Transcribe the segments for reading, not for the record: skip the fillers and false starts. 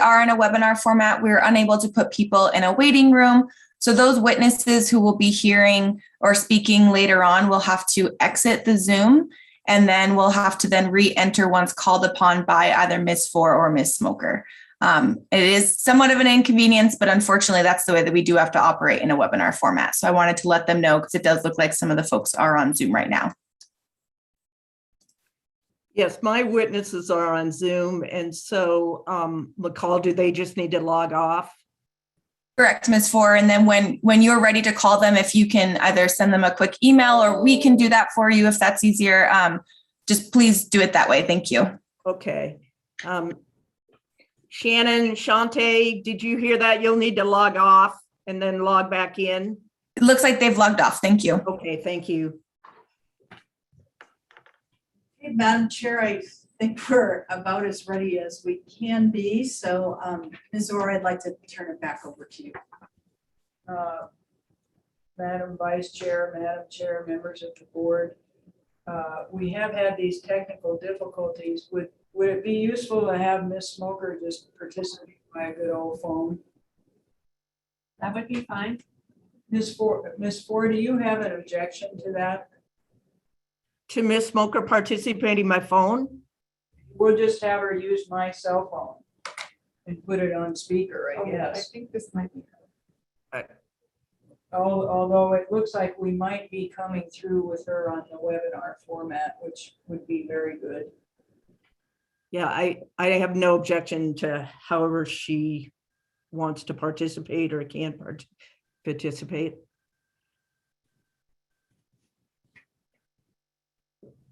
are in a webinar format, we're unable to put people in a waiting room. So those witnesses who will be hearing or speaking later on will have to exit the Zoom, and then we'll have to then re-enter once called upon by either Ms. Four or Ms. Smoker. It is somewhat of an inconvenience, but unfortunately that's the way that we do have to operate in a webinar format. So I wanted to let them know because it does look like some of the folks are on Zoom right now. Yes, my witnesses are on Zoom. And so McCall, do they just need to log off? Correct, Ms. Four. And then when you're ready to call them, if you can either send them a quick email or we can do that for you if that's easier, just please do it that way. Thank you. Okay. Shannon, Shante, did you hear that? You'll need to log off and then log back in. It looks like they've logged off. Thank you. Okay, thank you. Hey, Madam Chair, I think we're about as ready as we can be. So Ms. Orr, I'd like to turn it back over to you. Madam Vice Chair, Madam Chair, members of the board, we have had these technical difficulties. Would it be useful to have Ms. Smoker just participate by a good old phone? That would be fine. Ms. Four, do you have an objection to that? To Ms. Smoker participating by phone? We'll just have her use my cell phone and put it on speaker, I guess. I think this might be. Although it looks like we might be coming through with her on the webinar format, which would be very good. Yeah, I have no objection to however she wants to participate or can participate.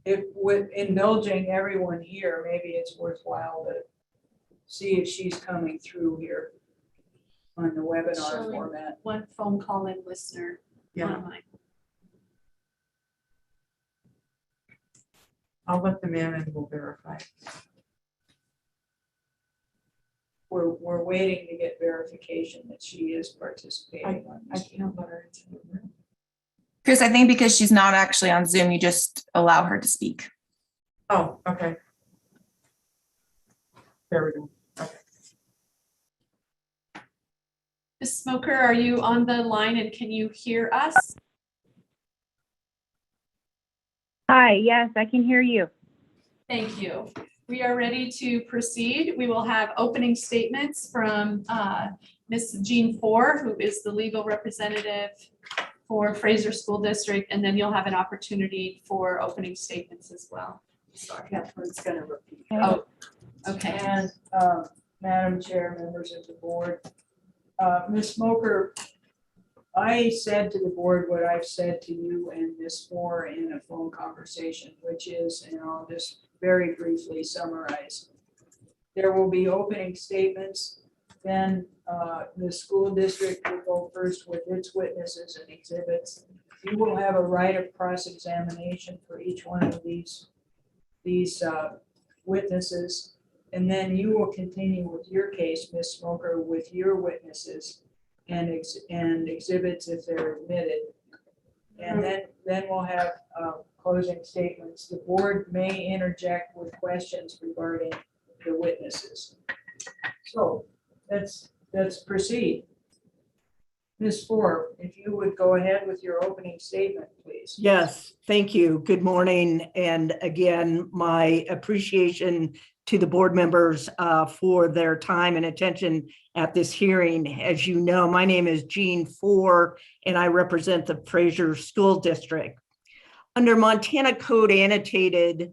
If with indulging everyone here, maybe it's worthwhile to see if she's coming through here on the webinar Showing format. One phone call in listener. Yeah. Online. I'll let them in and we'll verify. We're waiting to get verification that she is participating on I this. can't let her into the room. Chris, I think because she's not actually on Zoom, you just allow her to speak. Oh, okay. There we go. Okay. Ms. Smoker, are you on the line and can you hear us? Hi, yes, I can hear you. Thank you. We are ready to proceed. We will have opening statements from Ms. Jean Four, who is the legal representative for Fraser School District, and then you'll have an opportunity for opening statements as well. Sorry, Catherine's gonna repeat. Oh, okay. And Madam Chair, members of the board, Ms. Smoker, I said to the board what I've said to you and Ms. Moore in a phone conversation, which is, and I'll just very briefly summarize. There will be opening statements, then the school district will go first with its witnesses and exhibits. You will have a right of cross-examination for each one of these witnesses, and then you will continue with your case, Ms. Smoker, with your witnesses and exhibits if they're admitted. And then we'll have closing statements. The board may interject with questions regarding the witnesses. So let's proceed. Ms. Four, if you would go ahead with your opening statement, please. Yes, thank you. Good morning. And again, my appreciation to the board members for their time and attention at this hearing. As you know, my name is Jean Four, and I represent the Fraser School District. Under Montana Code Annotated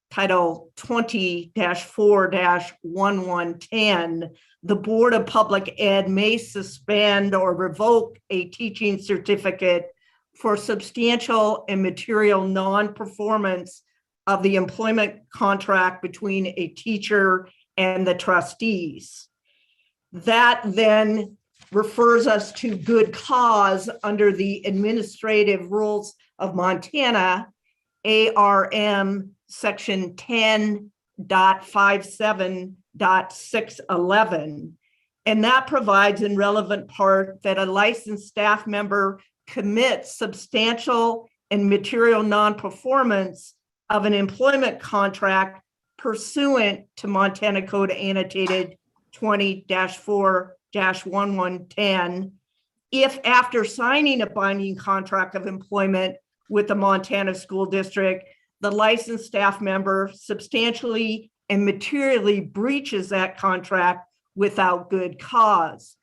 Title 20-4-1110, the Board of Public Ed may suspend or revoke a teaching certificate for substantial and material non-performance of the employment contract between a teacher and the trustees. That then refers us to good cause under the Administrative Rules of Montana, ARM Section 10.57.611. And that provides in relevant part that a licensed staff member commits substantial and material non-performance of an employment contract pursuant to Montana Code Annotated 2020-4-1110, if after signing a binding contract of employment with the Montana School District, the licensed staff member substantially and materially breaches that contract without good cause.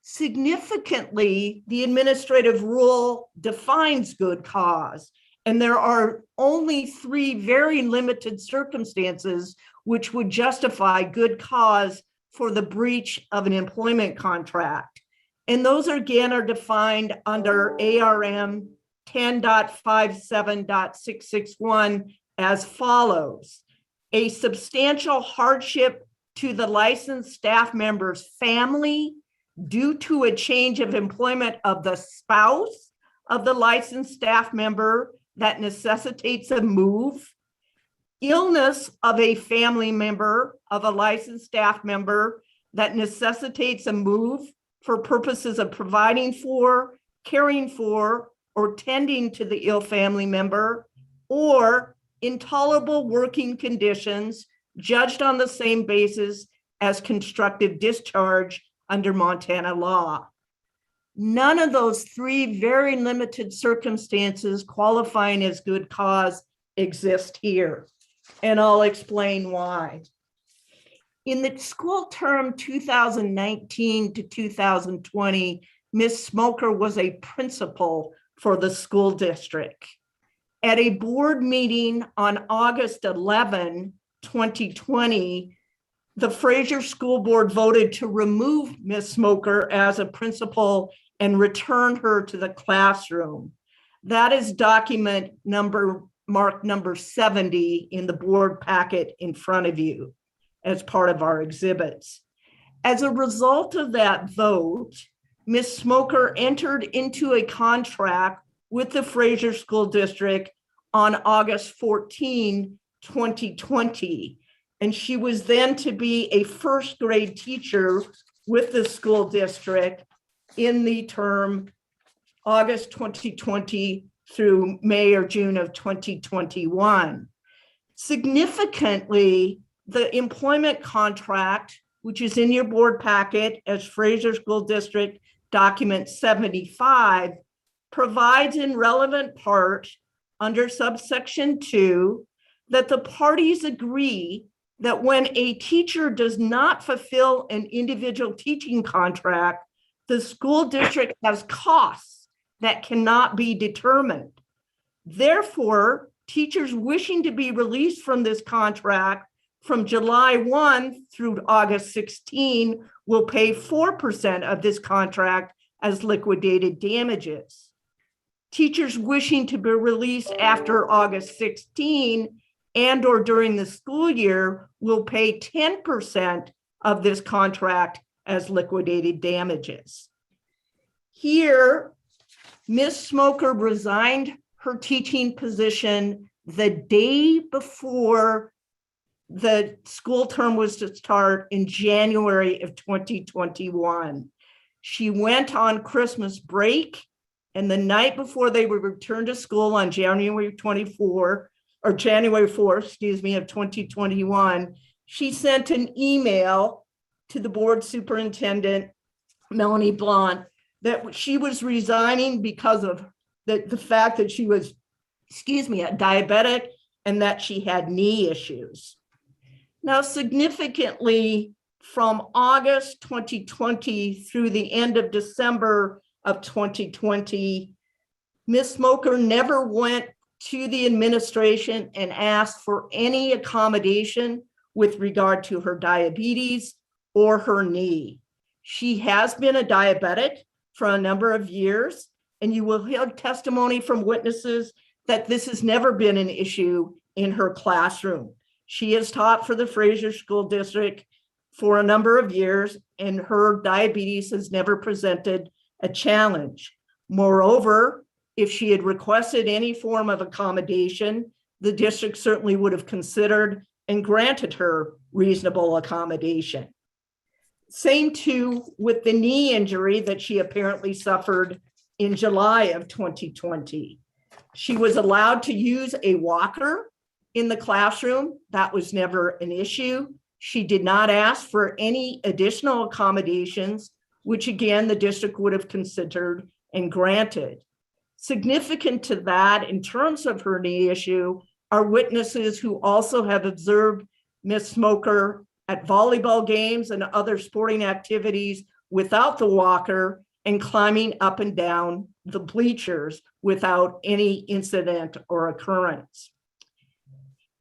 Significantly, the administrative rule defines good cause, and there are only 3 very limited circumstances which would justify good cause for the breach of an employment contract. And those again are defined under ARM 10.57.661 as follows: a substantial hardship to the licensed staff member's family due to a change of employment of the spouse of the licensed staff member that necessitates a move, illness of a family member of a licensed staff member that necessitates a move for purposes of providing for, caring for, or tending to the ill family member, or intolerable working conditions judged on the same basis as constructive discharge under Montana law. None of those 3 very limited circumstances qualifying as good cause exist here, and I'll explain why. In the school term 2019 to 2020, Ms. Smoker was a principal for the school district. At a board meeting on August 11, 2020, the Fraser School Board voted to remove Ms. Smoker as a principal and return her to the classroom. That is document mark number 70 in the board packet in front of you as part of our exhibits. As a result of that vote, Ms. Smoker entered into a contract with the Fraser School District on August 14, 2020. And she was then to be a first grade teacher with the school district in the term August 2020 through May or June of 2021. Significantly, the employment contract, which is in your board packet as Fraser School District document 75, provides in relevant part under subsection 2 that the parties agree that when a teacher does not fulfill an individual teaching contract, the school district has costs that cannot be determined. Therefore, teachers wishing to be released from this contract from July 1 through August 16 will pay 4% of this contract as liquidated damages. Teachers wishing to be released after August 16 and or during the school year will pay 10% of this contract as liquidated damages. Here, Ms. Smoker resigned her teaching position the day before the school term was to start in January of 2021. She went on Christmas break, and the night before they would return to school on January 4th, of 2021, she sent an email to the board superintendent, Melanie Blunt, that she was resigning because of the fact that she was, a diabetic and that she had knee issues. Now, significantly, from August 2020 through the end of December of 2020, Ms. Smoker never went to the administration and asked for any accommodation with regard to her diabetes or her knee. She has been a diabetic for a number of years, and you will hear testimony from witnesses that this has never been an issue in her classroom. She has taught for the Fraser School District for a number of years, and her diabetes has never presented a challenge. Moreover, if she had requested any form of accommodation, the district certainly would have considered and granted her reasonable accommodation. Same too with the knee injury that she apparently suffered in July of 2020. She was allowed to use a walker in the classroom. That was never an issue. She did not ask for any additional accommodations, which again, the district would have considered and granted. Significant to that, in terms of her knee issue, are witnesses who also have observed Ms. Smoker at volleyball games and other sporting activities without the walker and climbing up and down the bleachers without any incident or occurrence.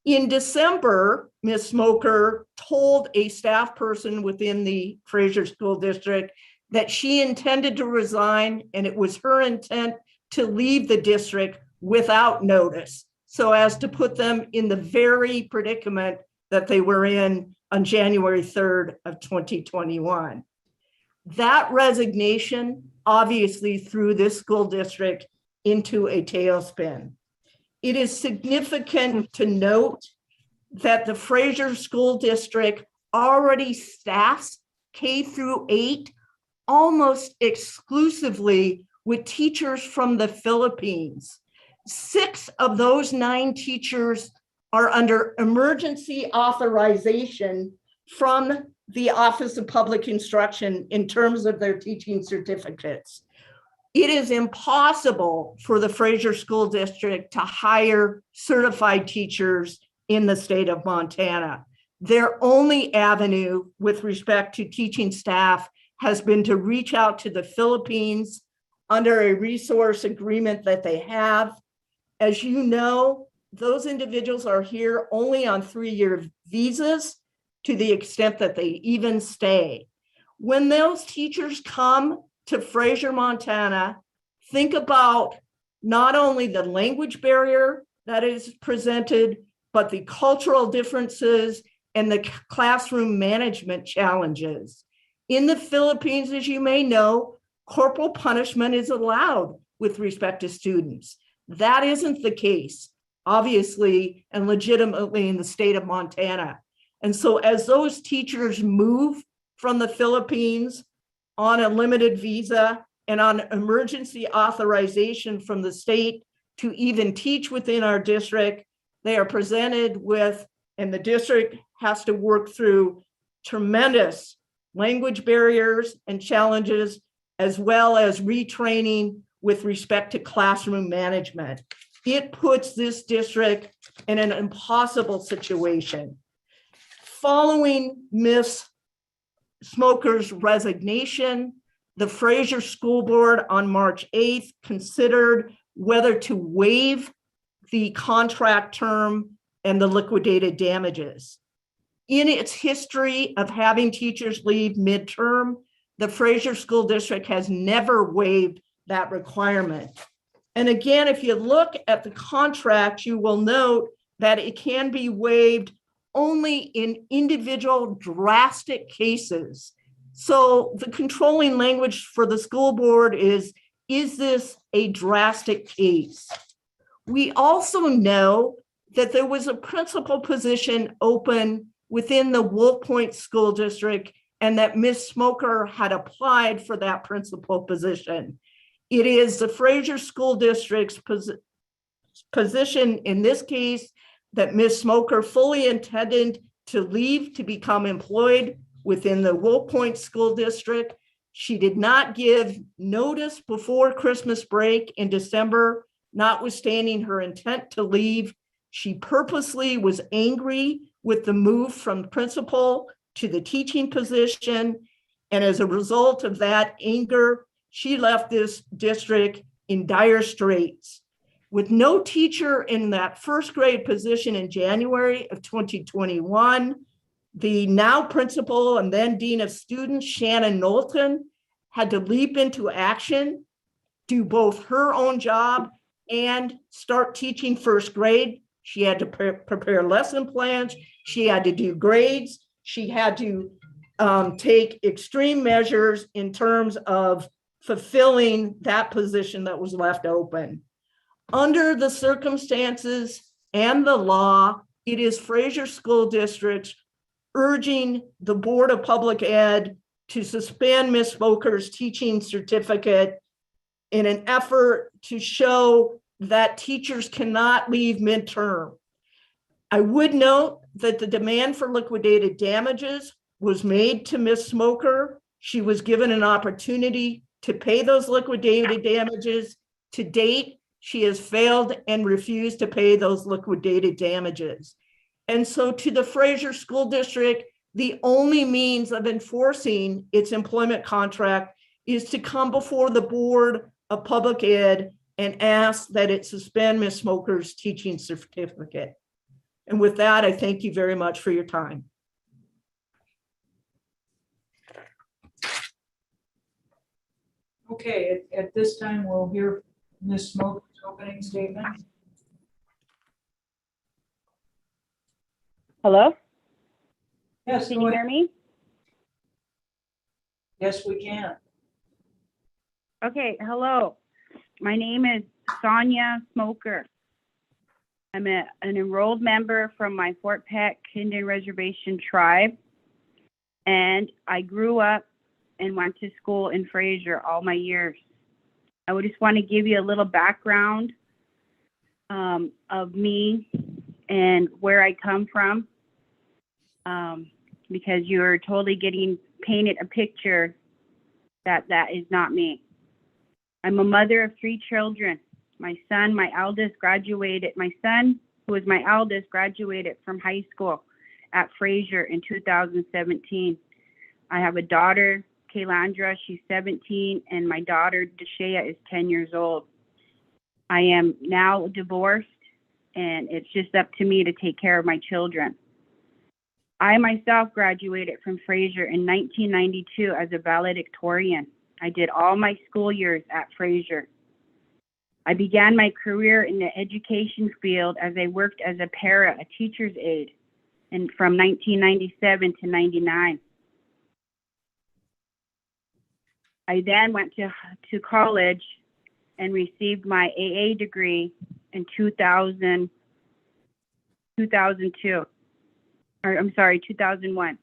In December, Ms. Smoker told a staff person within the Fraser School District that she intended to resign, and it was her intent to leave the district without notice, so as to put them in the very predicament that they were in on January 3rd of 2021. That resignation obviously threw this school district into a tailspin. It is significant to note that the Fraser School District already staffs K-8 almost exclusively with teachers from the Philippines. 6 of those 9 teachers are under emergency authorization from the Office of Public Instruction in terms of their teaching certificates. It is impossible for the Fraser School District to hire certified teachers in the state of Montana. Their only avenue with respect to teaching staff has been to reach out to the Philippines under a resource agreement that they have. As you know, those individuals are here only on 3-year visas to the extent that they even stay. When those teachers come to Fraser, Montana, think about not only the language barrier that is presented, but the cultural differences and the classroom management challenges. In the Philippines, as you may know, corporal punishment is allowed with respect to students. That isn't the case, obviously, and legitimately in the state of Montana. And so as those teachers move from the Philippines on a limited visa and on emergency authorization from the state to even teach within our district, they are presented with, and the district has to work through tremendous language barriers and challenges, as well as retraining with respect to classroom management. It puts this district in an impossible situation. Following Ms. Smoker's resignation, the Fraser School Board on March 8th considered whether to waive the contract term and the liquidated damages. In its history of having teachers leave midterm, the Fraser School District has never waived that requirement. And again, if you look at the contract, you will note that it can be waived only in individual drastic cases. So the controlling language for the school board is this a drastic case? We also know that there was a principal position open within the Wolf Point School District and that Ms. Smoker had applied for that principal position. It is the Fraser School District's position in this case that Ms. Smoker fully intended to leave to become employed within the Wolf Point School District. She did not give notice before Christmas break in December, notwithstanding her intent to leave. She purposely was angry with the move from principal to the teaching position. And as a result of that anger, she left this district in dire straits. With no teacher in that first grade position in January of 2021, the now principal and then dean of students, Shannon Knowlton, had to leap into action, do both her own job and start teaching first grade. She had to prepare lesson plans. She had to do grades. She had to take extreme measures in terms of fulfilling that position that was left open. Under the circumstances and the law, it is Fraser School District urging the Board of Public Ed to suspend Ms. Smoker's teaching certificate in an effort to show that teachers cannot leave midterm. I would note that the demand for liquidated damages was made to Ms. Smoker. She was given an opportunity to pay those liquidated damages. To date, she has failed and refused to pay those liquidated damages. And so to the Fraser School District, the only means of enforcing its employment contract is to come before the Board of Public Ed and ask that it suspend Ms. Smoker's teaching certificate. And with that, I thank you very much for your time. Okay, at this time, we'll hear Ms. Smoker's opening statement. Hello? Yes, Can go you ahead. hear me? Yes, we can. Okay, hello. My name is Sonia Smoker. I'm an enrolled member from my Fort Peck Indian Reservation tribe, and I grew up and went to school in Fraser all my years. I would just want to give you a little background of me and where I come from, because you're totally getting painted a picture that is not me. I'm a mother of 3 children. My son, my eldest, graduated. My son, who is my eldest, graduated from high school at Fraser in 2017. I have a daughter, Kaylandra, she's 17, and my daughter, Deshea, is 10 years old. I am now divorced, and it's just up to me to take care of my children. I myself graduated from Fraser in 1992 as a valedictorian. I did all my school years at Fraser. I began my career in the education field as I worked as a teacher's aide, and from 1997 to 99. I then went to college and received my AA degree in 2001.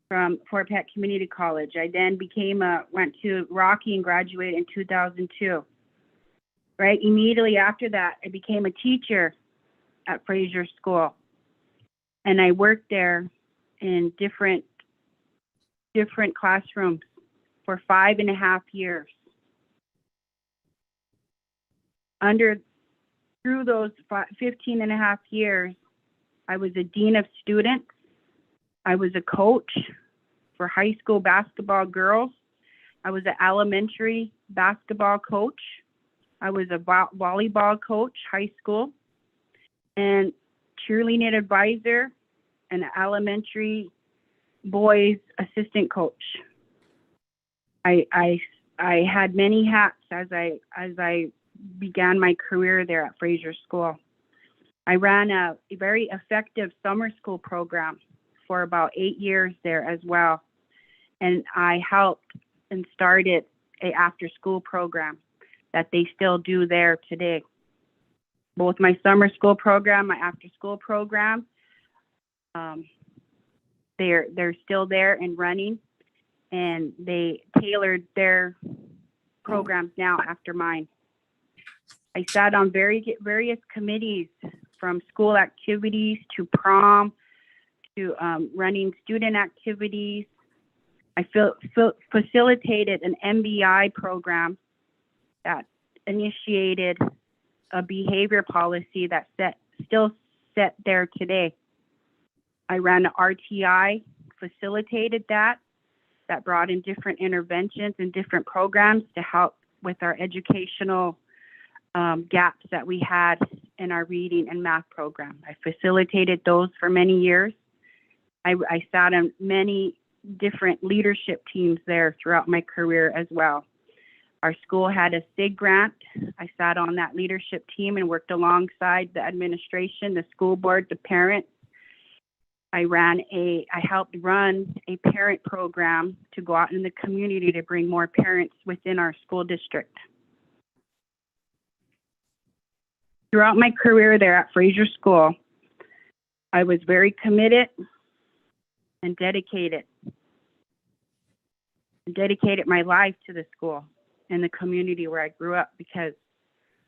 From Fort Peck Community College. I then went to Rocky and graduated in 2002. Right immediately after that, I became a teacher at Fraser School, and I worked there in different classrooms for 5.5 years. Through those 15.5 years, I was a dean of students. I was a coach for high school basketball girls. I was an elementary basketball coach. I was a volleyball coach, high school, and cheerleading advisor, and an elementary boys assistant coach. I had many hats as I began my career there at Fraser School. I ran a very effective summer school program for about 8 years there as well. And I helped and started a after school program that they still do there today. Both my summer school program, my after school program, they're still there and running, and they tailored their programs now after mine. I sat on various committees, from school activities to prom to running student activities. I facilitated an MBI program that initiated a behavior policy that still set there today. I ran an RTI, facilitated that brought in different interventions and different programs to help with our educational gaps that we had in our reading and math program. I facilitated those for many years. I sat on many different leadership teams there throughout my career as well. Our school had a SIG grant. I sat on that leadership team and worked alongside the administration, the school board, the parents. I helped run a parent program to go out in the community to bring more parents within our school district. Throughout my career there at Fraser School, I was very committed and dedicated. I dedicated my life to the school and the community where I grew up, because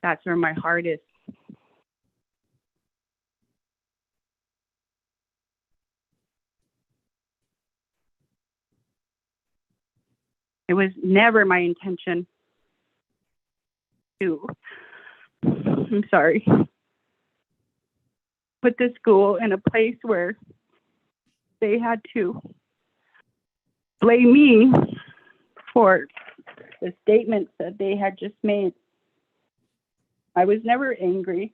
that's where my heart is. It was never my intention to, I'm sorry, put the school in a place where they had to blame me for the statements that they had just made. I was never angry.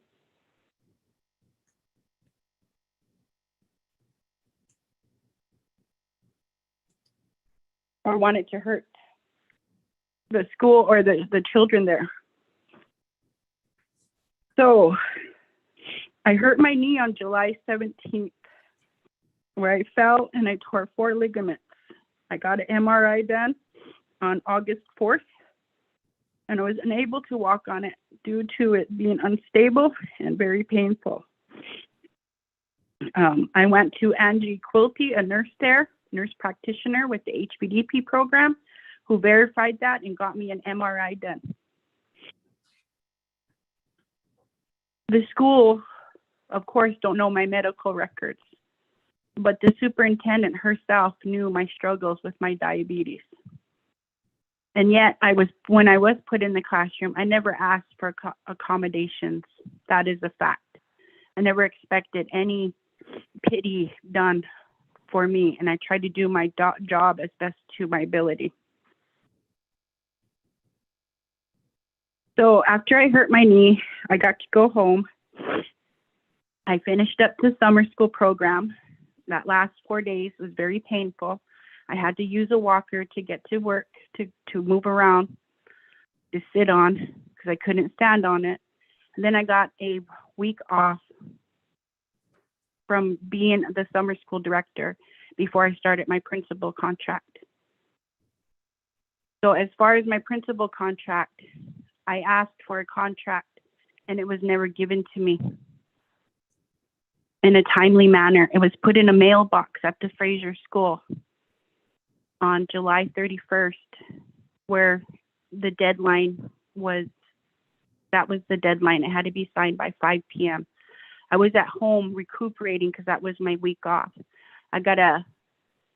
Or wanted to hurt the school or the children there. So I hurt my knee on July 17th, where I fell and I tore 4 ligaments. I got an MRI done on August 4th, and I was unable to walk on it due to it being unstable and very painful. I went to Angie Quilty, a nurse there, nurse practitioner with the HBDP program, who verified that and got me an MRI done. The school, of course, don't know my medical records, but the superintendent herself knew my struggles with my diabetes. And yet, when I was put in the classroom, I never asked for accommodations. That is a fact. I never expected any pity done for me, and I tried to do my job as best to my ability. So after I hurt my knee, I got to go home. I finished up the summer school program. That last 4 days was very painful. I had to use a walker to get to work, to move around, to sit on, because I couldn't stand on it. And then I got a week off from being the summer school director before I started my principal contract. So as far as my principal contract, I asked for a contract and it was never given to me in a timely manner. It was put in a mailbox at the Fraser School on July 31st, where the deadline was, that was the deadline. It had to be signed by 5 p.m. I was at home recuperating because that was my week off. I got a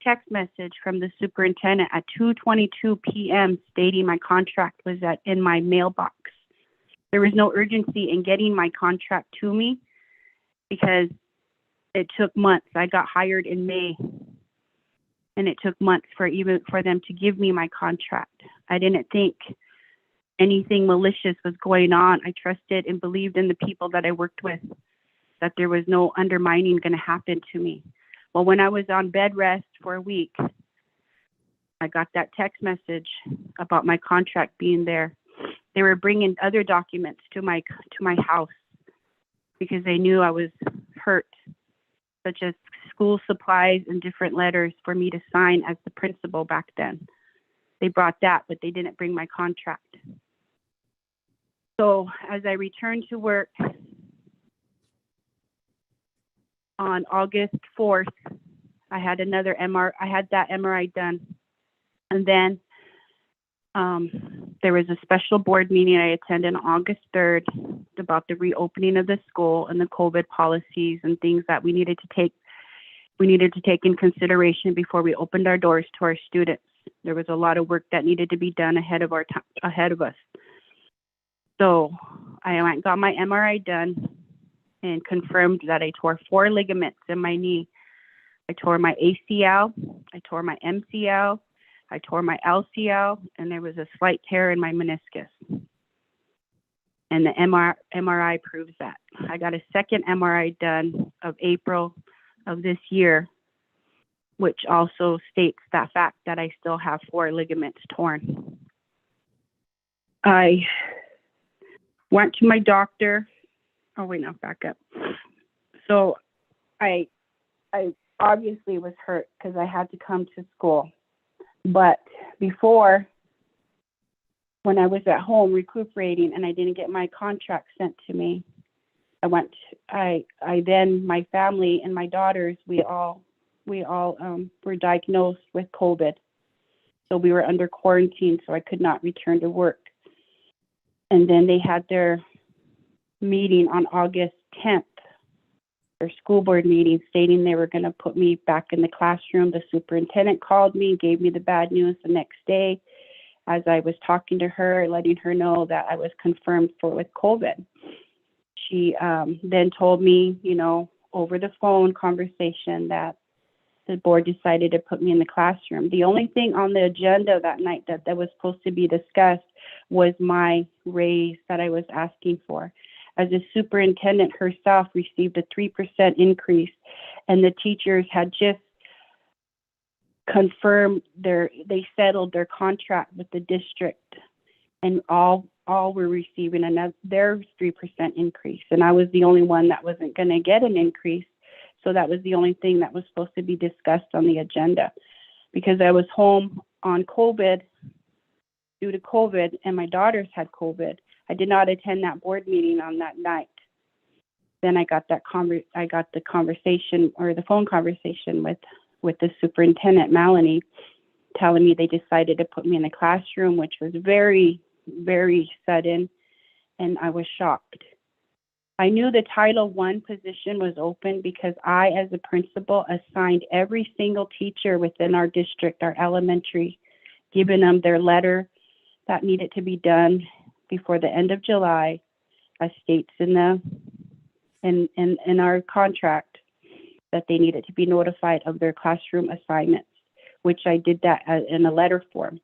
text message from the superintendent at 2:22 p.m. stating my contract was in my mailbox. There was no urgency in getting my contract to me because it took months. I got hired in May, and it took months for them to give me my contract. I didn't think anything malicious was going on. I trusted and believed in the people that I worked with, that there was no undermining going to happen to me. Well, when I was on bed rest for a week, I got that text message about my contract being there. They were bringing other documents to my house because they knew I was hurt, such as school supplies and different letters for me to sign as the principal back then. They brought that, but they didn't bring my contract. So as I returned to work on August 4th, I had that MRI done. And then there was a special board meeting I attended on August 3rd about the reopening of the school and the COVID policies and things that we needed to take in consideration before we opened our doors to our students. There was a lot of work that needed to be done ahead of us. So I went and got my MRI done and confirmed that I tore 4 ligaments in my knee. I tore my ACL, I tore my MCL, I tore my LCL, and there was a slight tear in my meniscus. And the MRI proves that. I got a second MRI done of April of this year, which also states that fact that I still have 4 ligaments torn. I went to my doctor. Oh, wait, no, back up. So I obviously was hurt because I had to come to school. But before, when I was at home recuperating and I didn't get my contract sent to me, I then, my family and my daughters, we all were diagnosed with COVID. So we were under quarantine, so I could not return to work. And then they had their meeting on August 10th, their school board meeting, stating they were going to put me back in the classroom. The superintendent called me, gave me the bad news the next day. as I was talking to her, letting her know that I was confirmed with COVID. She then told me, over the phone conversation, that the board decided to put me in the classroom. The only thing on the agenda that night that was supposed to be discussed was my raise that I was asking for. As a superintendent herself received a 3% increase, and the teachers had just confirmed they settled their contract with the district, and all were receiving their 3% increase, and I was the only one that wasn't going to get an increase. So that was the only thing that was supposed to be discussed on the agenda. Because I was home on COVID, due to COVID, and my daughters had COVID, I did not attend that board meeting on that night. Then I got the conversation, or the phone conversation with the superintendent, Melanie, telling me they decided to put me in the classroom, which was very, very sudden, and I was shocked. I knew the Title I position was open because I, as a principal, assigned every single teacher within our district, our elementary, giving them their letter that needed to be done before the end of July, as states in our contract, that they needed to be notified of their classroom assignments, which I did that in a letter form.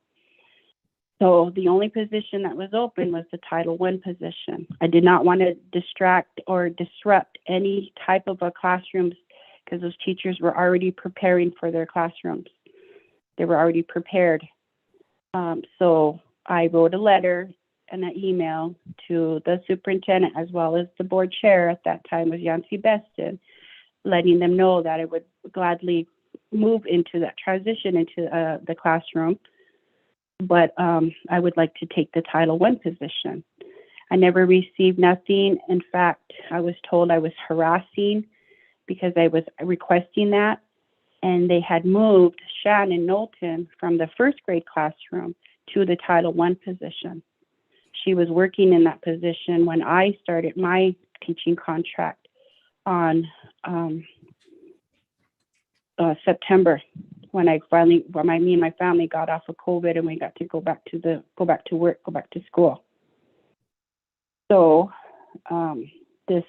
So the only position that was open was the Title I position. I did not want to distract or disrupt any type of a classrooms, because those teachers were already preparing for their classrooms. They were already prepared. So I wrote a letter and an email to the superintendent, as well as the board chair at that time was Yancy Beston, letting them know that I would gladly move into that transition into the classroom. But I would like to take the Title I position. I never received nothing. In fact, I was told I was harassing because I was requesting that. And they had moved Shannon Knowlton from the first grade classroom to the Title I position. She was working in that position when I started my teaching contract on September, when me and my family got off of COVID and we got to go back to work, go back to school. So this,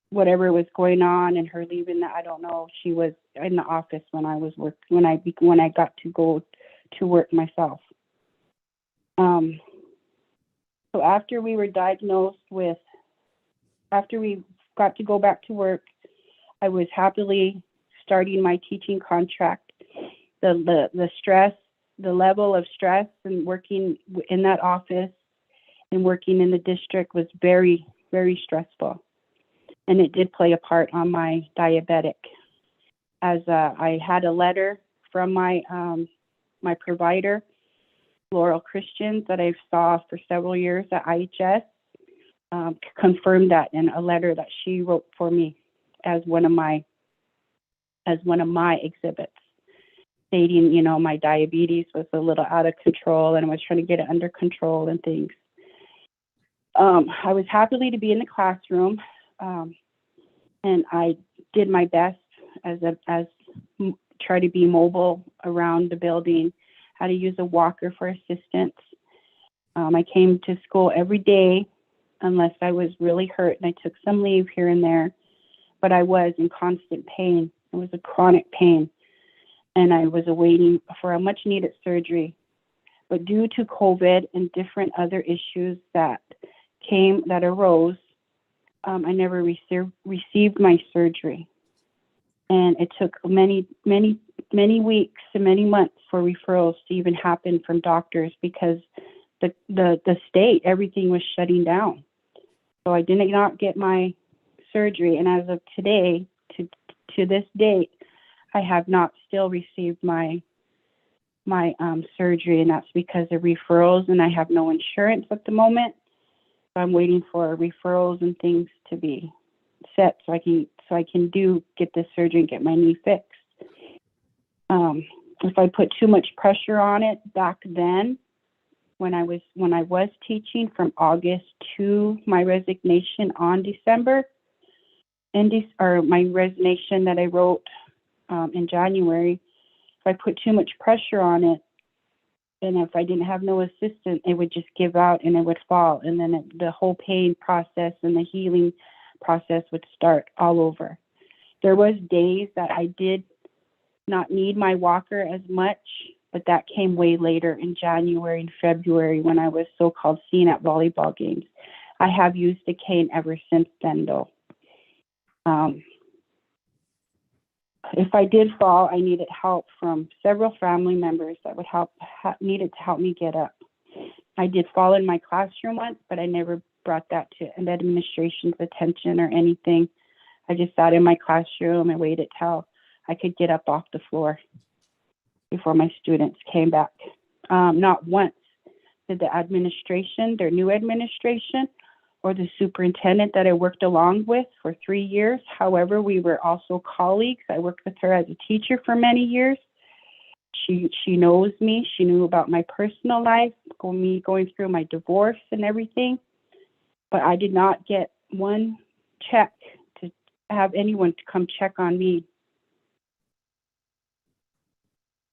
whatever was going on and her leaving, that I don't know. She was in the office when I was when I got to go to work myself. So after we were diagnosed with, after we got to go back to work, I was happily starting my teaching contract. The stress, the level of stress and working in that office and working in the district was very, very stressful. And it did play a part on my diabetic, as I had a letter from my provider, Laurel Christians, that I saw for several years at IHS, confirmed that in a letter that she wrote for me as one of my exhibits, stating, my diabetes was a little out of control and I was trying to get it under control and things. I was happily to be in the classroom, and I did my best as try to be mobile around the building, how to use a walker for assistance. I came to school every day unless I was really hurt, and I took some leave here and there, but I was in constant pain. It was a chronic pain, and I was awaiting for a much needed surgery. But due to COVID and different other issues that arose, I never received my surgery. And it took many, many, many weeks and many months for referrals to even happen from doctors, because the state, everything was shutting down. So I did not get my surgery. And as of today, to this date, I have not still received my surgery, and that's because of referrals, and I have no insurance at the moment. So I'm waiting for referrals and things to be set so I can get this surgery and get my knee fixed. If I put too much pressure on it back then, when I was teaching from August to my resignation on December, or my resignation that I wrote in January, if I put too much pressure on it, And if I didn't have no assistant, it would just give out and it would fall. And then the whole pain process and the healing process would start all over. There was days that I did not need my walker as much, but that came way later in January and February when I was so-called seen at volleyball games. I have used a cane ever since then, though. If I did fall, I needed help from several family members that would needed to help me get up. I did fall in my classroom once, but I never brought that to an administration's attention or anything. I just sat in my classroom and waited till I could get up off the floor before my students came back. Not once did the administration, their new administration, or the superintendent that I worked along with for 3 years. However, we were also colleagues. I worked with her as a teacher for many years. She knows me. She knew about my personal life, me going through my divorce and everything. But I did not get one check to have anyone to come check on me.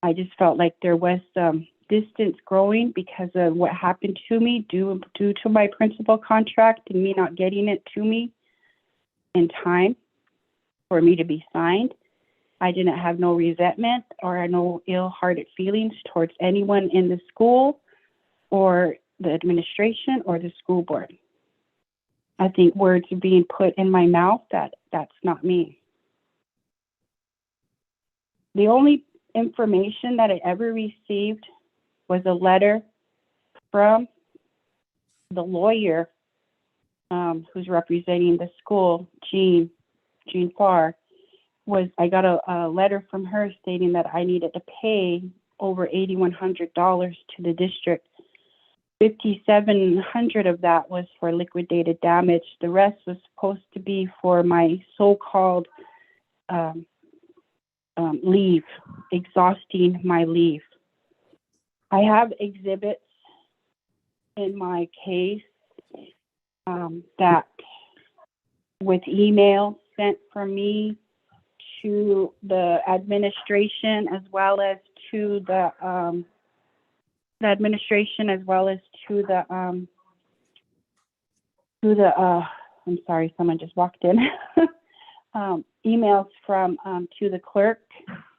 I just felt like there was some distance growing because of what happened to me due to my principal contract and me not getting it to me in time for me to be signed. I didn't have no resentment or no ill-hearted feelings towards anyone in the school or the administration or the school board. I think words are being put in my mouth that's not me. The only information that I ever received was a letter from the lawyer who's representing the school, Jean Farr. I got a letter from her stating that I needed to pay over $8,100 to the district. $5,700 of that was for liquidated damage. The rest was supposed to be for my so-called leave, exhausting my leave. I have exhibits in my case that with email sent from me to the administration as well as to the administration as well as to the I'm sorry, someone just walked in. Emails from to the clerk,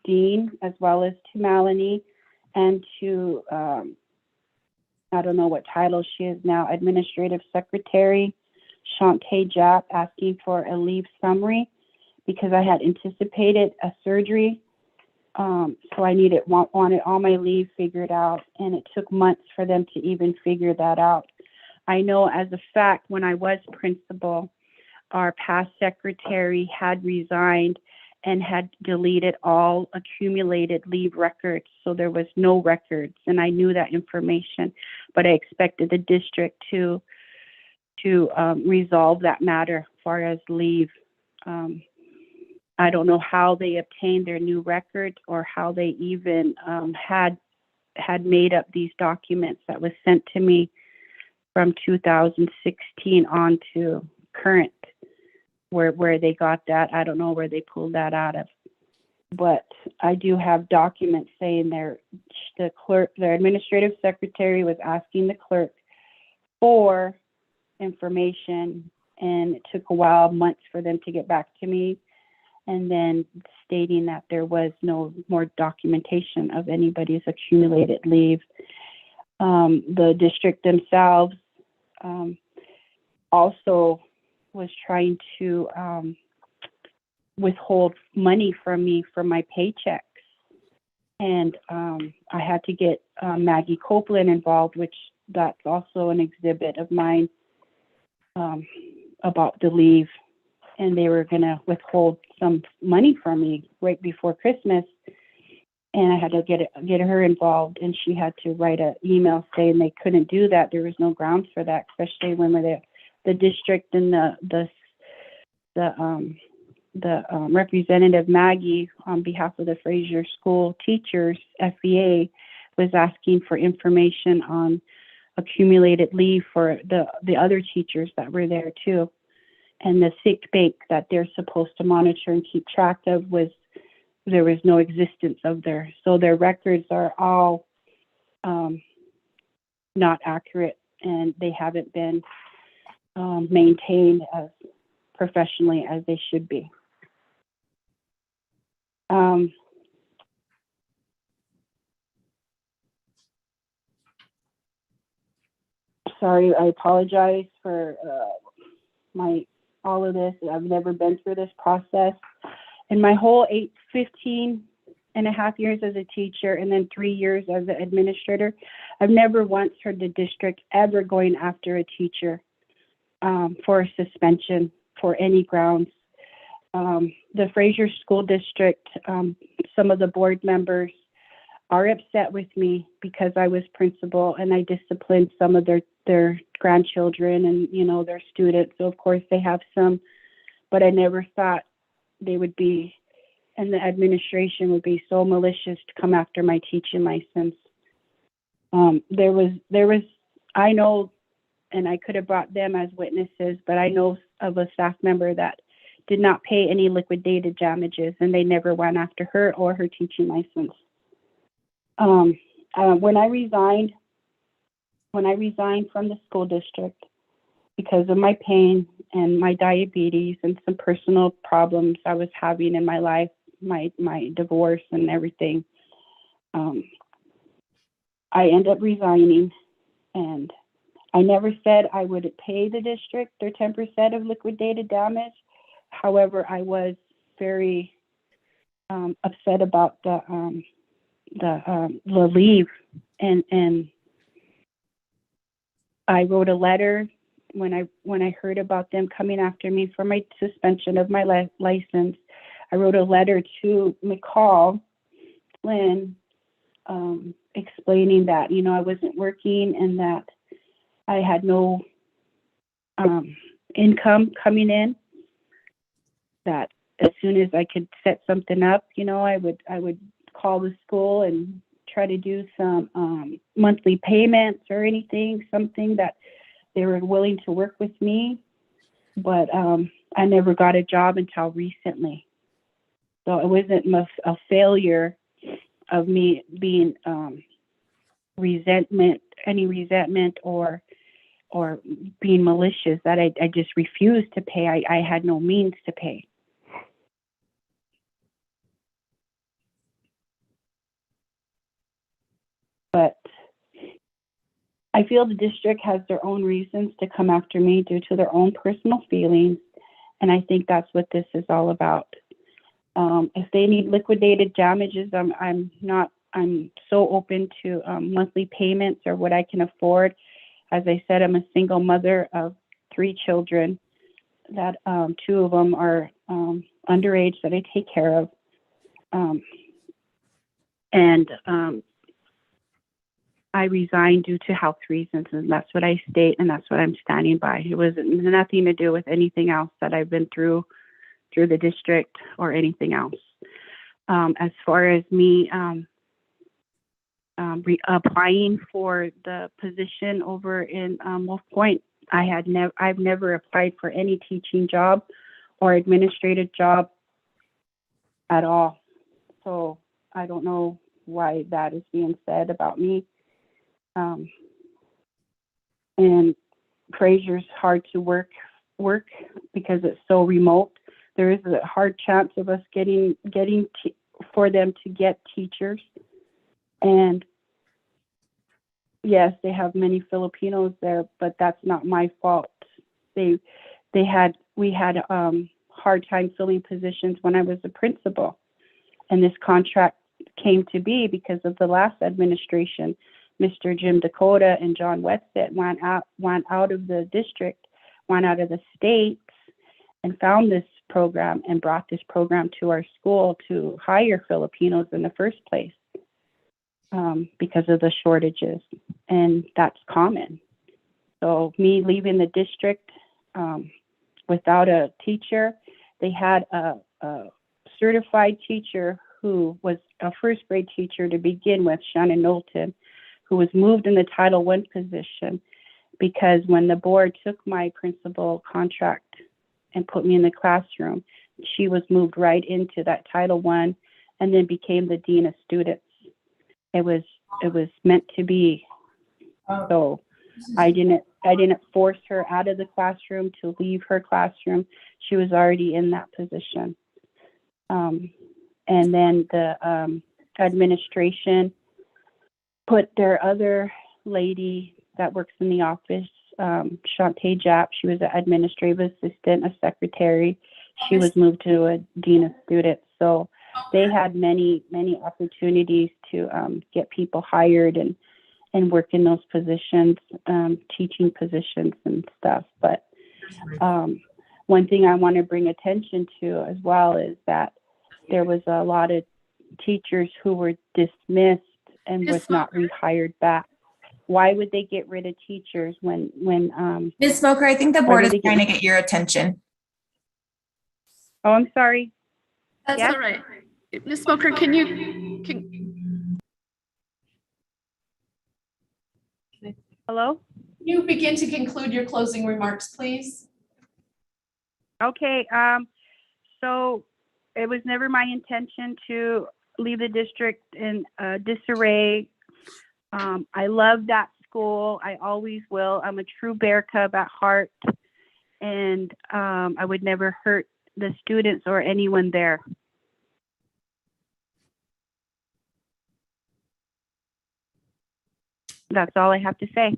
Dean, as well as to Melanie, and to I don't know what title she is now, Administrative Secretary Shantae Japp, asking for a leave summary because I had anticipated a surgery. So I wanted all my leave figured out, and it took months for them to even figure that out. I know as a fact, when I was principal, our past secretary had resigned and had deleted all accumulated leave records. So there was no records, and I knew that information, but I expected the district to resolve that matter as far as leave. I don't know how they obtained their new records or how they even had made up these documents that was sent to me from 2016 on to current. Where they got that, I don't know where they pulled that out of. But I do have documents saying the administrative secretary was asking the clerk for information, and it took a while, months for them to get back to me, and then stating that there was no more documentation of anybody's accumulated leave. The district themselves also was trying to withhold money from me for my paychecks. And I had to get Maggie Copeland involved, which that's also an exhibit of mine about the leave. And they were gonna withhold some money from me right before Christmas. And I had to get her involved, and she had to write an email saying they couldn't do that. There was no grounds for that, especially when the district and the representative Maggie on behalf of the Fraser School teachers, FEA, was asking for information on accumulated leave for the other teachers that were there too. And the sick bank that they're supposed to monitor and keep track of there was no existence of so their records are all not accurate, and they haven't been maintained as professionally as they should be. Sorry, I apologize for all of this. I've never been through this process. In my whole 15 and a half years as a teacher and then 3 years as an administrator, I've never once heard the district ever going after a teacher for a suspension for any grounds. The Fraser School District, some of the board members are upset with me because I was principal and I disciplined some of their grandchildren and, you know, their students. So of course they have some, but I never thought they would be, and the administration would be so malicious to come after my teaching license. There was, I know, and I could have brought them as witnesses, but I know of a staff member that did not pay any liquidated damages, and they never went after her or her teaching license. When I resigned from the school district because of my pain and my diabetes and some personal problems I was having in my life, my divorce and everything, I ended up resigning, and I never said I would pay the district their 10% of liquidated damage. However, I was very upset about the leave, and I wrote a letter when I heard about them coming after me for my suspension of my license. I wrote a letter to McCall Flynn, explaining that, you know, I wasn't working and that I had no income coming in, that as soon as I could set something up, you know, I would call the school and try to do some monthly payments or anything, something that they were willing to work with me. But I never got a job until recently. So it wasn't a failure of me being resentment or being malicious, that I just refused to pay. I had no means to pay. But I feel the district has their own reasons to come after me due to their own personal feelings, and I think that's what this is all about. If they need liquidated damages, I'm so open to monthly payments or what I can afford. As I said, I'm a single mother of 3 children that 2 of them are underage that I take care of. I resigned due to health reasons, and that's what I state, and that's what I'm standing by. It was nothing to do with anything else that I've been through the district or anything else. As far as me applying for the position over in Wolf Point, I've never applied for any teaching job or administrative job at all. So I don't know why that is being said about me. And Fraser's hard to work because it's so remote. There is a hard chance of us getting for them to get teachers. And yes, they have many Filipinos there, but that's not my fault. We had hard time filling positions when I was a principal, and this contract came to be because of the last administration. Mr. Jim Dakota and John Wetstead went out of the district, went out of the states, and found this program and brought this program to our school to hire Filipinos in the first place, because of the shortages, and that's common. So me leaving the district without a teacher, they had a certified teacher who was a first grade teacher to begin with, Shannon Knowlton, who was moved in the Title I position because when the board took my principal contract and put me in the classroom, she was moved right into that Title I and then became the Dean of Students. It was meant to be. So I didn't force her out of the classroom to leave her classroom. She was already in that position. And then the administration put their other lady that works in the office, Shantae Japp. She was an administrative assistant, a secretary. She was moved to a dean of students. So they had many opportunities to get people hired and work in those positions, teaching positions and stuff. But one thing I want to bring attention to as well is that there was a lot of teachers who were dismissed and was not rehired back. Why would they get rid of teachers when Ms. Smoker, I think the board is did they trying to get your attention. oh, I'm sorry. That's Yeah? all right. Ms. Smoker, can you, Hello? you begin to conclude your closing remarks, please? Okay, so it was never my intention to leave the district in disarray. I love that school. I always will. I'm a true Bear Cub at heart, and I would never hurt the students or anyone there. That's all I have to say.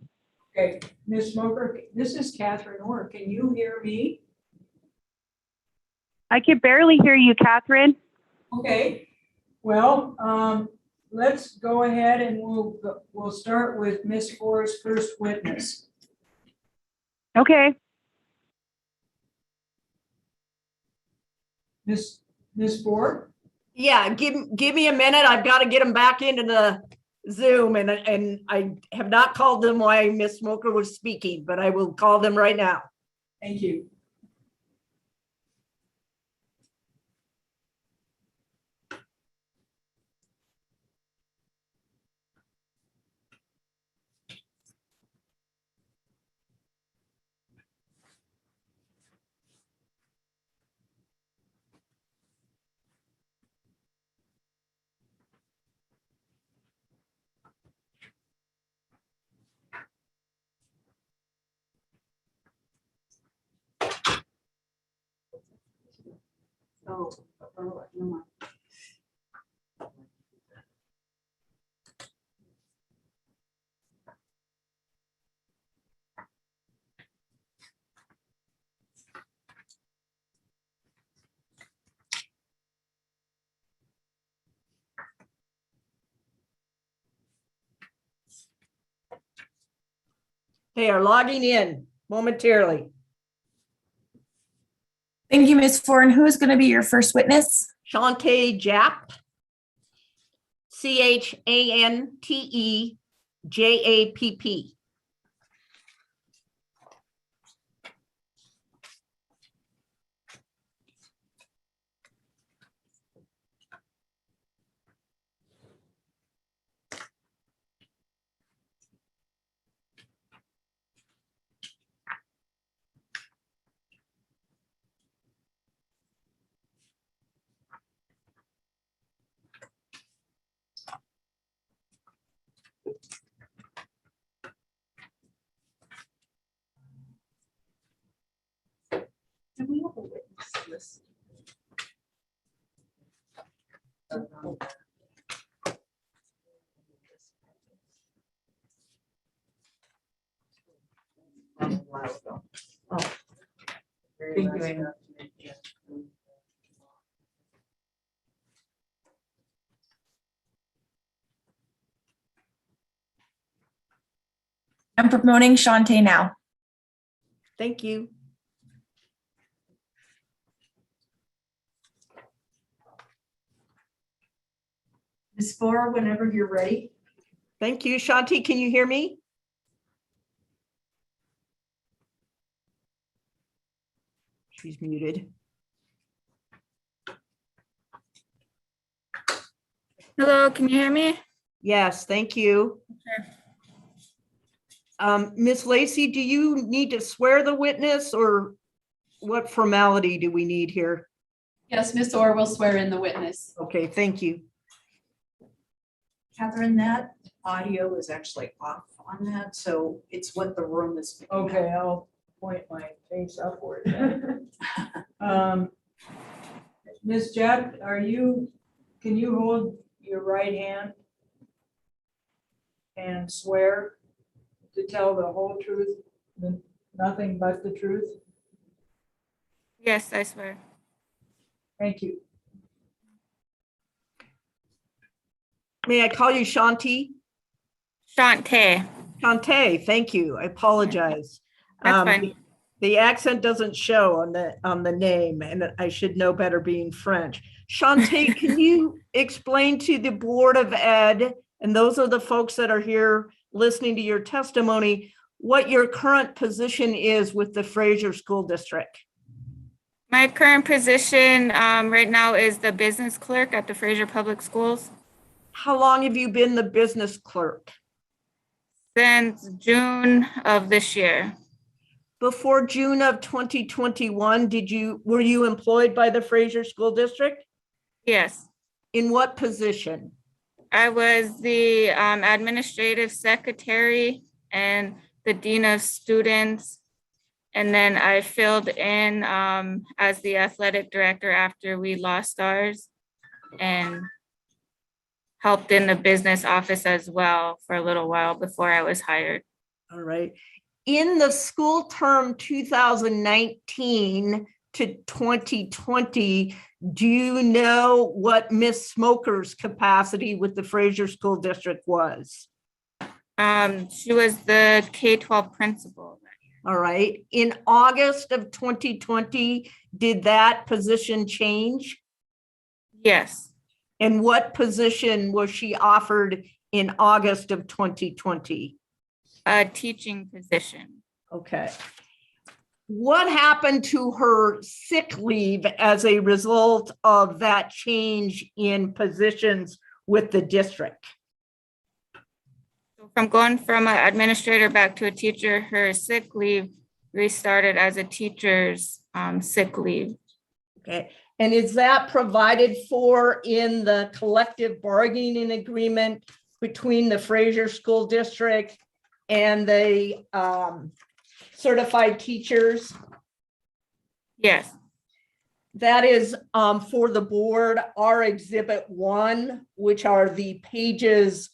Okay, Ms. Smoker, this is Catherine Orr. Can you hear me? I can barely hear you, Catherine. Okay, well, let's go ahead and we'll start with Ms. Orr's first witness. Okay. Ms. Orr? Yeah, give me a minute. I've got to get them back into the Zoom, and I have not called them while Ms. Smoker was speaking, but I will call them right now. Thank you. They are logging in momentarily. Thank you, Ms. Orr. And who is going to be your first witness? Shantae Japp, CHANTEJAPP. Do we have a witness list? I'm promoting Shantae now. Thank you. Ms. Orr, whenever you're ready. Thank you. Shantae, can you hear me? She's muted. Hello, can you hear me? Yes, thank you. Ms. Lacey, do you need to swear the witness, or what formality do we need here? Yes, Ms. Orr will swear in the witness. Okay, thank you. Catherine, that audio is actually off on that, so it's what the room is. picking up. Okay, I'll point my face upward then. Ms. Jett, can you hold your right hand and swear to tell the whole truth, nothing but the truth? Yes, I swear. Thank you. May I call you Shanti? Shantae. Shantae, thank you. I apologize. That's Um, fine. The accent doesn't show on the name, and I should know better being French. Shantae, can you explain to the Board of Ed, and those are the folks that are here listening to your testimony, what your current position is with the Fraser School District? My current position right now is the business clerk at the Fraser Public Schools How long have you been the business clerk? since June of this year. Before June of 2021, were you employed by the Fraser School District? Yes, In what position? I was the administrative secretary and the dean of students. And then I filled in as the athletic director after we lost ours and helped in the business office as well for a little while before I was hired. All right. In the school term 2019 to 2020, do you know what Miss Smoker's capacity with the Fraser School District was? She was the K-12 principal. All right. In August of 2020, did that position change? Yes, And what position was she offered in August of 2020? a teaching position. Okay. What happened to her sick leave as a result of that change in positions with the district? So from going from an administrator back to a teacher, her sick leave restarted as a teacher's sick leave. Okay. And is that provided for in the collective bargaining agreement between the Fraser School District and the certified teachers? Yes, That is for the board, our exhibit 1, which are the pages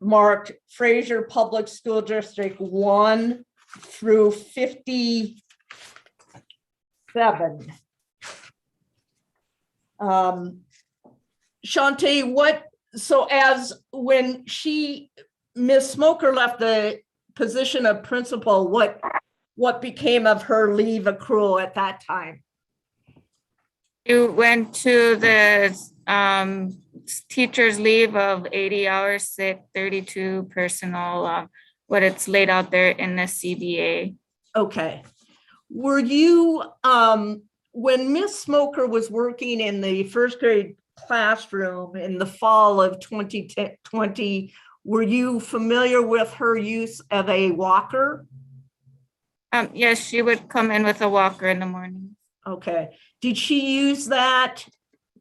marked Fraser Public School District 1 through 57. Shantae, when Ms. Smoker left the position of principal, what became of her leave accrual at that time? you went to the teacher's leave of 80 hours sick, 32 personal, what it's laid out there in the CBA. Okay. Were you, when Ms. Smoker was working in the first grade classroom in the fall of 2020, were you familiar with her use of a walker? Yes, she would come in with a walker in the morning. Okay. Did she use that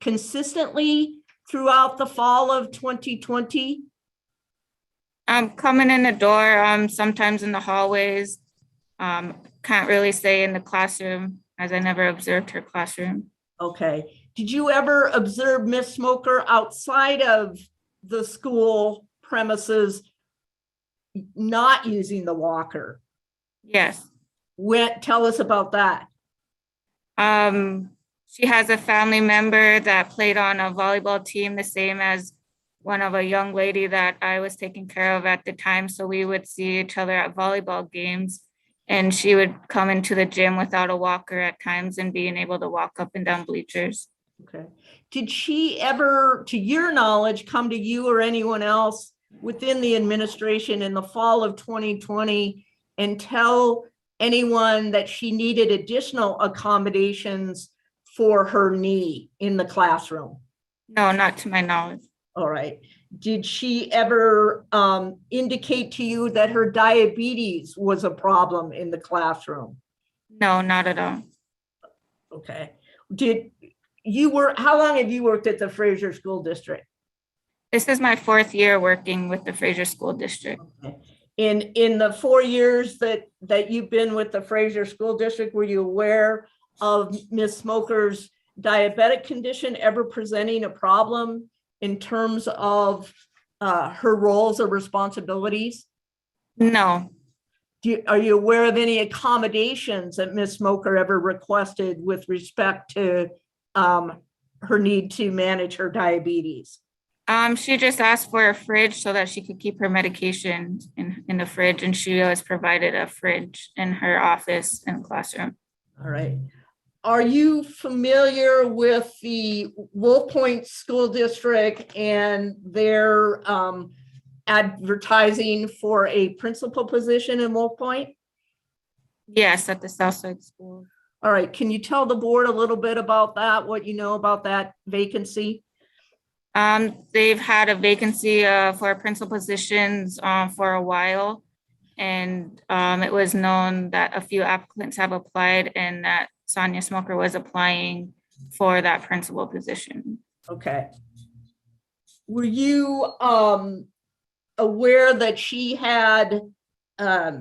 consistently throughout the fall of 2020? Coming in the door, sometimes in the hallways. Can't really say in the classroom as I never observed her classroom. Okay. Did you ever observe Ms. Smoker outside of the school premises not using the walker? Yes. Tell us about that. She has a family member that played on a volleyball team, the same as one of a young lady that I was taking care of at the time. So we would see each other at volleyball games, and she would come into the gym without a walker at times and being able to walk up and down bleachers. Okay. Did she ever, to your knowledge, come to you or anyone else within the administration in the fall of 2020 and tell anyone that she needed additional accommodations for her knee in the classroom? No, not to my knowledge. All right. Did she ever indicate to you that her diabetes was a problem in the classroom? No, not at all. Okay. How long have you worked at the Fraser School District? This is my 4th year working with the Fraser School District. Okay. In the 4 years that you've been with the Fraser School District, were you aware of Ms. Smoker's diabetic condition ever presenting a problem in terms of her roles or responsibilities? No, Are you aware of any accommodations that Ms. Smoker ever requested with respect to her need to manage her diabetes? she just asked for a fridge so that she could keep her medication in the fridge, and she was provided a fridge in her office and classroom. All right. Are you familiar with the Wolf Point School District and their advertising for a principal position in Wolf Point? Yes, at the Southside School. All right. Can you tell the board a little bit about that, what you know about that vacancy? They've had a vacancy for principal positions for a while. And it was known that a few applicants have applied and that Sonia Smoker was applying for that principal position. Okay. Were you aware that she had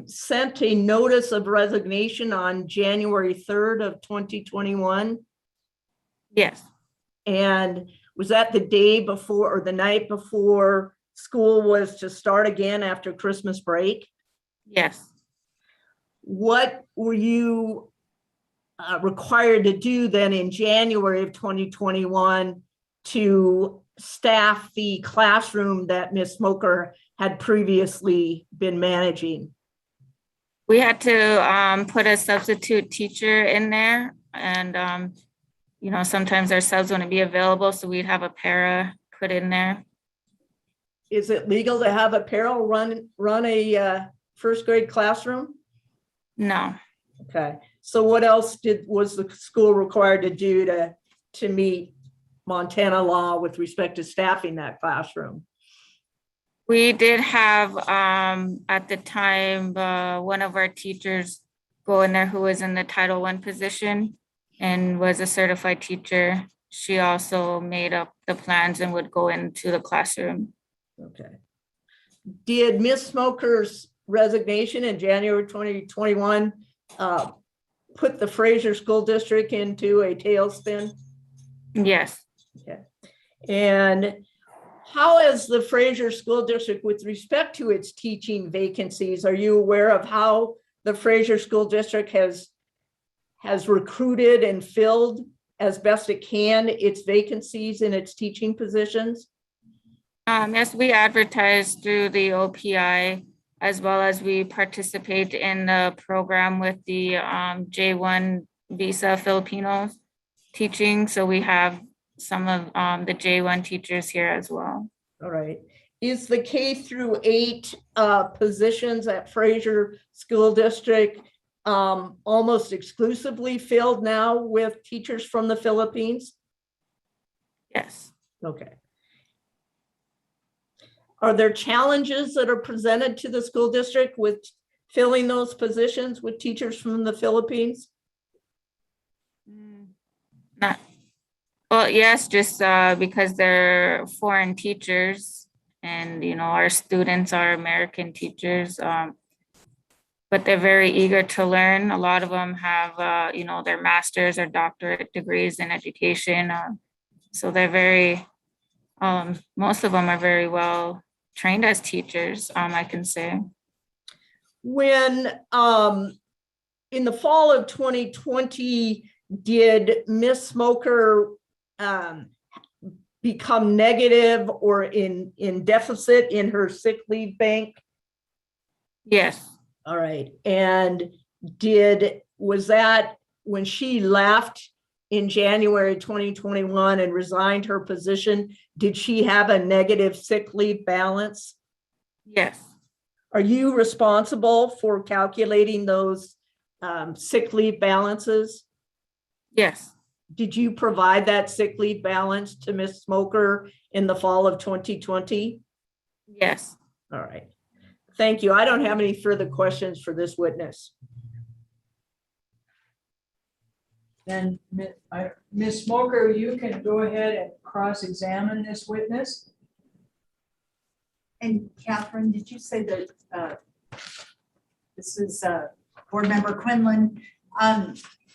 sent a notice of resignation on January 3rd of 2021? Yes, And was that the day before or the night before school was to start again after Christmas break? yes. What were you required to do then in January of 2021 to staff the classroom that Ms. Smoker had previously been managing? We had to put a substitute teacher in there, and you know, sometimes our subs wouldn't be available, so we'd have a para put in there. Is it legal to have a para run a first grade classroom? No. Okay, so what else was the school required to do to meet Montana law with respect to staffing that classroom? We did have at the time one of our teachers go in there who was in the Title I position and was a certified teacher. She also made up the plans and would go into the classroom. Okay. Did Ms. Smoker's resignation in January 2021 put the Fraser School District into a tailspin? Yes. Okay. And how is the Fraser School District with respect to its teaching vacancies? Are you aware of how the Fraser School District has recruited and filled as best it can its vacancies in its teaching positions? Yes, we advertise through the OPI, as well as we participate in the program with the J1 visa Filipinos teaching. So we have some of the J1 teachers here as well. All right. Is the K-8 positions at Fraser School District almost exclusively filled now with teachers from the Philippines? Yes. Okay. Are there challenges that are presented to the school district with filling those positions with teachers from the Philippines? Not, well, yes, just because they're foreign teachers and, you know, our students are American teachers, but they're very eager to learn. A lot of them have, you know, their master's or doctorate degrees in education. So they're very, most of them are very well trained as teachers, I can say. When in the fall of 2020, did Ms. Smoker become negative or in deficit in her sick leave bank? Yes. All right. And was that when she left in January 2021 and resigned her position, did she have a negative sick leave balance? Yes. Are you responsible for calculating those sick leave balances? Yes. Did you provide that sick leave balance to Ms. Smoker in the fall of 2020? Yes. All right. Thank you. I don't have any further questions for this witness. Then Ms. Smoker, you can go ahead and cross-examine this witness. And Catherine, did you say that This is Board Member Quinlan.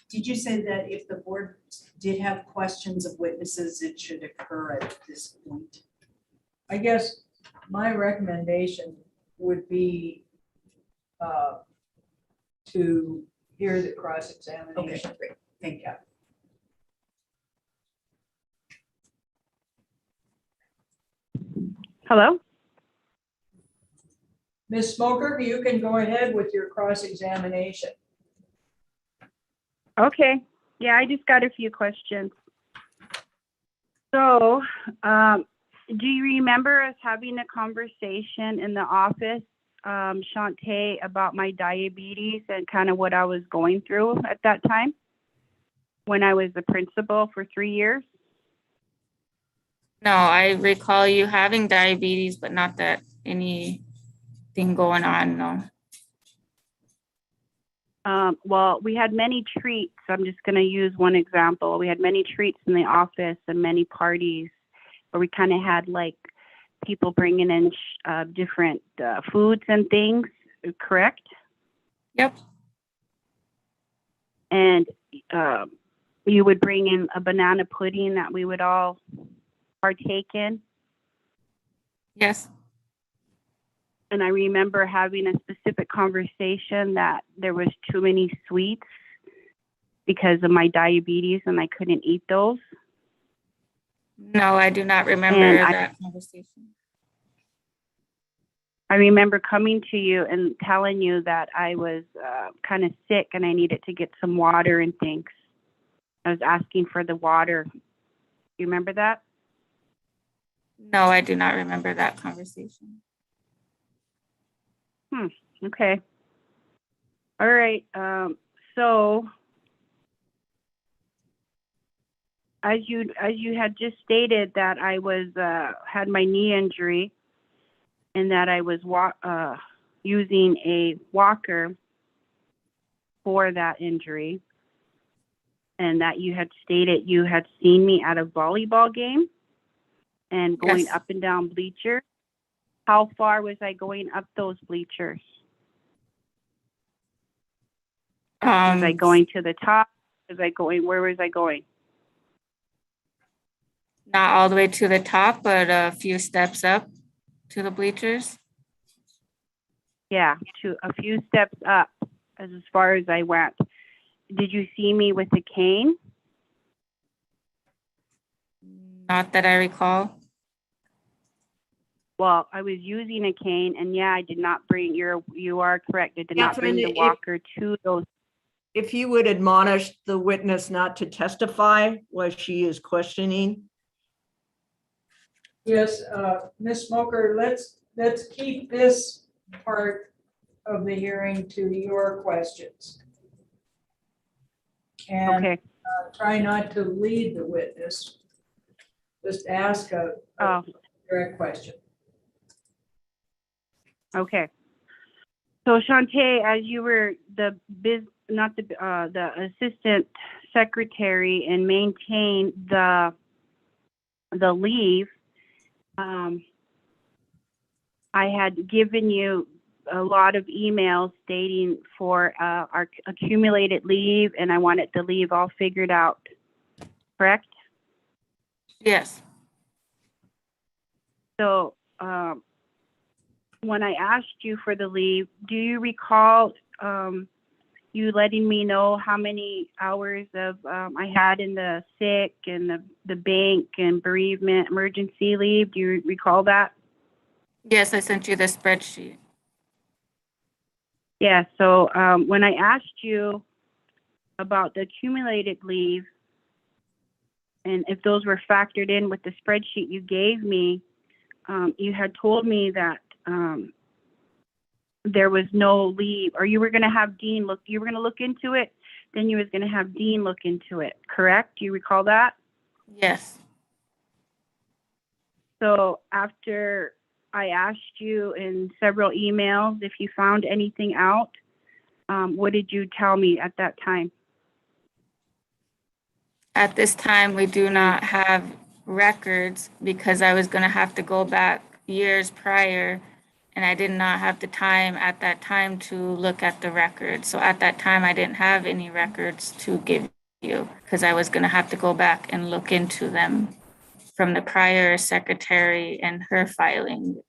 Did you say that if the board did have questions of witnesses, it should occur at this point? I guess my recommendation would be to hear the Okay, cross-examination. great. Thank you. Hello? Ms. Smoker, you can go ahead with your cross-examination. Okay. Yeah, I just got a few questions. So, do you remember us having a conversation in the office, Shantae, about my diabetes and kind of what I was going through at that time when I was the principal for 3 years? No, I recall you having diabetes, but not that anything going on, no. Well, we had many treats. I'm just going to use one example. We had many treats in the office and many parties where we kind of had like people bringing in different foods and things, correct? Yep. And you would bring in a banana pudding that we would all partake in. Yes. And I remember having a specific conversation that there was too many sweets because of my diabetes and I couldn't eat those. No, I do not remember And that conversation. I remember coming to you and telling you that I was kind of sick and I needed to get some water and things. I was asking for the water. You remember that? No, I do not remember that conversation. Okay. All right. So as you had just stated that I was had my knee injury and that I was using a walker for that injury, and that you had stated you had seen me at a volleyball game and going Yes. up and down bleachers. How far was I going up those bleachers? Was I going to the top? Where was I going? Not all the way to the top, but a few steps up to the bleachers. Yeah, to a few steps up as far as I went. Did you see me with a cane? Not that I recall. Well, I was using a cane, and yeah, I did not bring you are correct. I did not bring the Catherine, walker to those. If you would admonish the witness not to testify while she is questioning. Yes, Ms. Smoker, let's keep this part of the hearing to your questions. And Okay. try not to lead the witness. Just ask a direct question. Okay. So Shantae, as you were the assistant secretary and maintain the leave, I had given you a lot of emails stating for our accumulated leave, and I wanted the leave all figured out, correct? Yes. So when I asked you for the leave, do you recall you letting me know how many hours of I had in the sick and the bank and bereavement emergency leave? Do you recall that? Yes, I sent you the spreadsheet. Yeah, so when I asked you about the accumulated leave and if those were factored in with the spreadsheet you gave me, you had told me that there was no leave, or you were going to have Dean look into it, then you was going to have Dean look into it, correct? Do you recall that? Yes. So after I asked you in several emails if you found anything out, what did you tell me at that time? At this time, we do not have records because I was going to have to go back years prior and I did not have the time at that time to look at the records. So at that time, I didn't have any records to give you because I was going to have to go back and look into them from the prior secretary and her filing.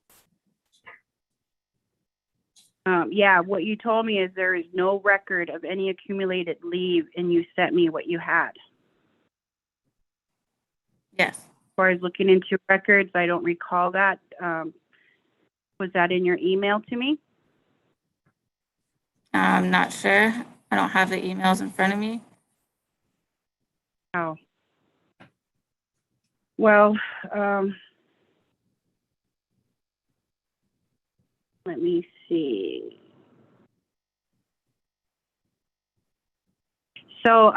Yeah, what you told me is there is no record of any accumulated leave, and you sent me what you had. Yes. As far as looking into records, I don't recall that. Was that in your email to me? I'm not sure. I don't have the emails in front of me. Oh. Well, let me see. So,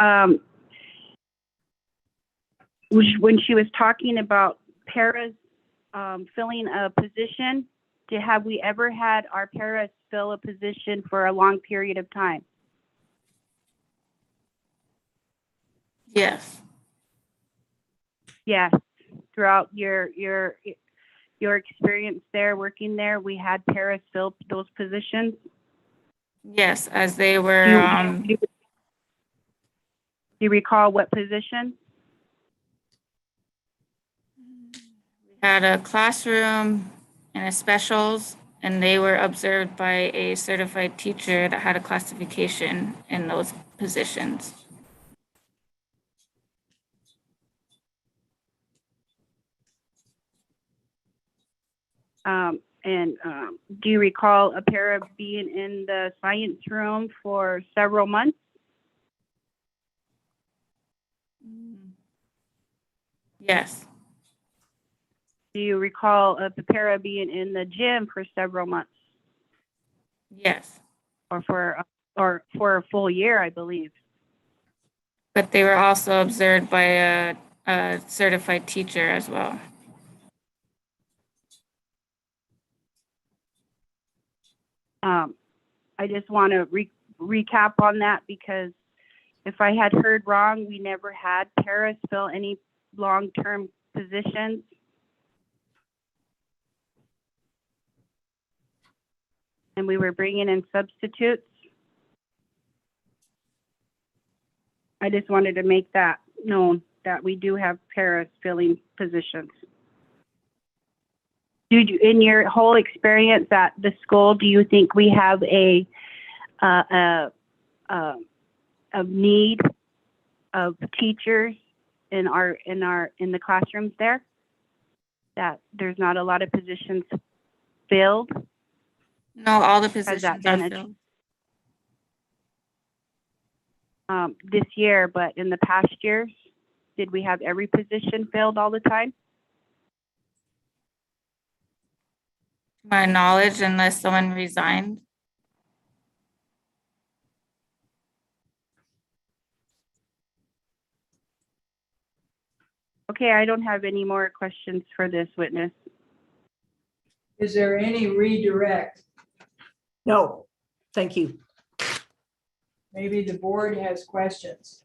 when she was talking about paras filling a position, have we ever had our paras fill a position for a long period of time? Yes. Yes. Throughout your experience there, working there, we had paras fill those positions. Yes, as they were. Do you recall what position? Had a classroom and a specials, and they were observed by a certified teacher that had a classification in those positions. Do you recall a para being in the science room for several months? Yes. Do you recall a para being in the gym for several months? Yes. Or for a full year, I believe. But they were also observed by a certified teacher as well. I just want to recap on that, because if I had heard wrong, we never had paras fill any long-term positions. And we were bringing in substitutes. I just wanted to make that known, that we do have paras filling positions. In your whole experience at the school, do you think we have a need of teachers in the classrooms there? That there's not a lot of positions filled? No, all the positions are filled. This year, but in the past years, did we have every position filled all the time? To my knowledge, unless someone resigned. Okay, I don't have any more questions for this witness. Is there any redirect? No, thank you. Maybe the board has questions.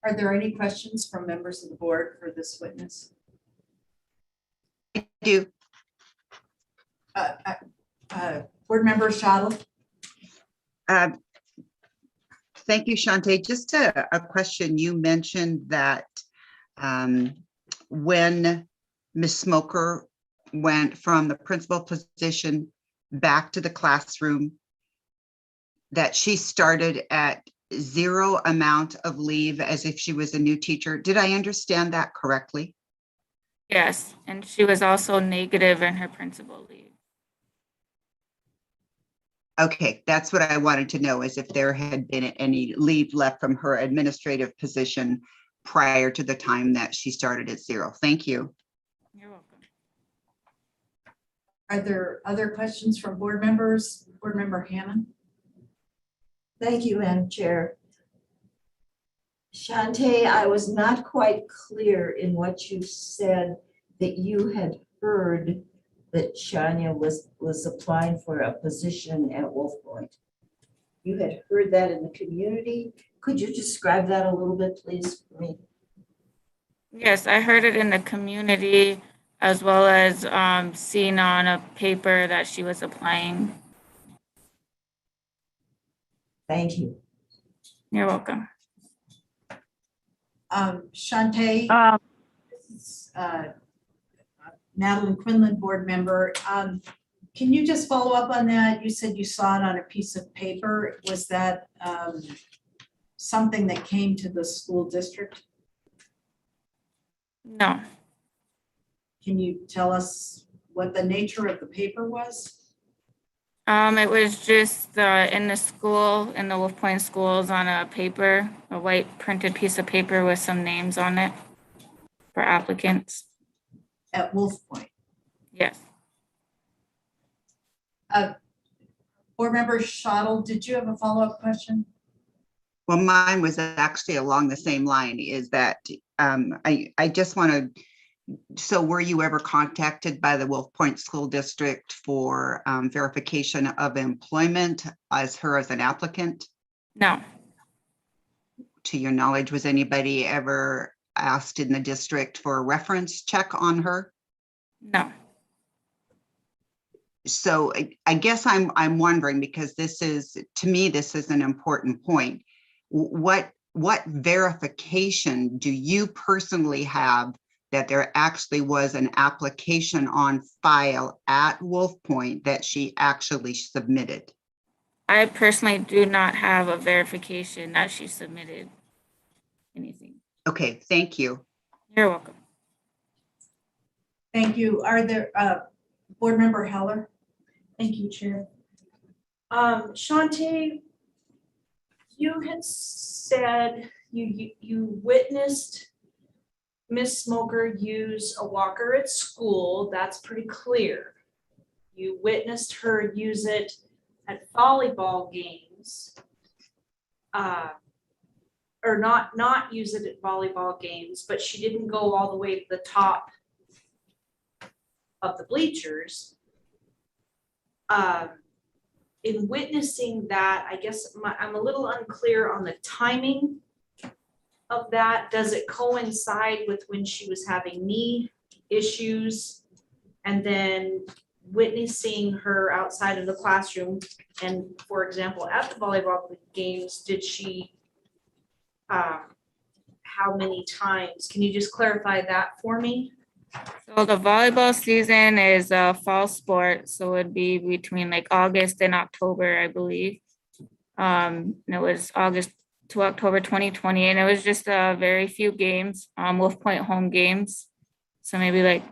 Are there any questions from members of the board for this witness? I do. Board Member Shottle? Thank you, Shantae. Just a question. You mentioned that when Ms. Smoker went from the principal position back to the classroom, that she started at zero amount of leave as if she was a new teacher. Did I understand that correctly? Yes, and she was also negative in her principal leave. Okay, that's what I wanted to know, is if there had been any leave left from her administrative position prior to the time that she started at zero. Thank you. You're welcome. Are there other questions from board members? Board Member Hammond? Thank you, Madam Chair. Shantae, I was not quite clear in what you said, that you had heard that Shania was applying for a position at Wolf Point. You had heard that in the community. Could you describe that a little bit, please, for me? Yes, I heard it in the community. as well as seen on a paper that she was applying. Thank you. You're welcome. Shantae, Um, this is, Madeline Quinlan, board member. Can you just follow up on that? You said you saw it on a piece of paper. Was that something that came to the school district? No. Can you tell us what the nature of the paper was? It was just in the school, in the Wolf Point schools on a paper, a white printed piece of paper with some names on it for applicants. At Wolf Point? Yes. Board member Shottle, did you have a follow-up question? Well, mine was actually along the same line, is that I just want to, so were you ever contacted by the Wolf Point School District for verification of employment as an applicant? No. To your knowledge, was anybody ever asked in the district for a reference check on her? No. So I guess I'm wondering, because this is, to me, this is an important point. What verification do you personally have that there actually was an application on file at Wolf Point that she actually submitted? I personally do not have a verification that she submitted anything. Okay, thank you. You're welcome. Thank you. Are there, board member Heller? Thank you, Chair. Shantae, you had said you witnessed Miss Smoker use a walker at school. That's pretty clear. You witnessed her use it at volleyball games. Or not use it at volleyball games, but she didn't go all the way to the top of the bleachers. In witnessing that, I guess I'm a little unclear on the timing of that. Does it coincide with when she was having knee issues? And then witnessing her outside of the classroom, and for example, at the volleyball games, did she, how many times? Can you just clarify that for me? So the volleyball season is a fall sport, so it'd be between like August and October, I believe. And it was August to October 2020, and it was just a very few games, Wolf Point home games. So maybe like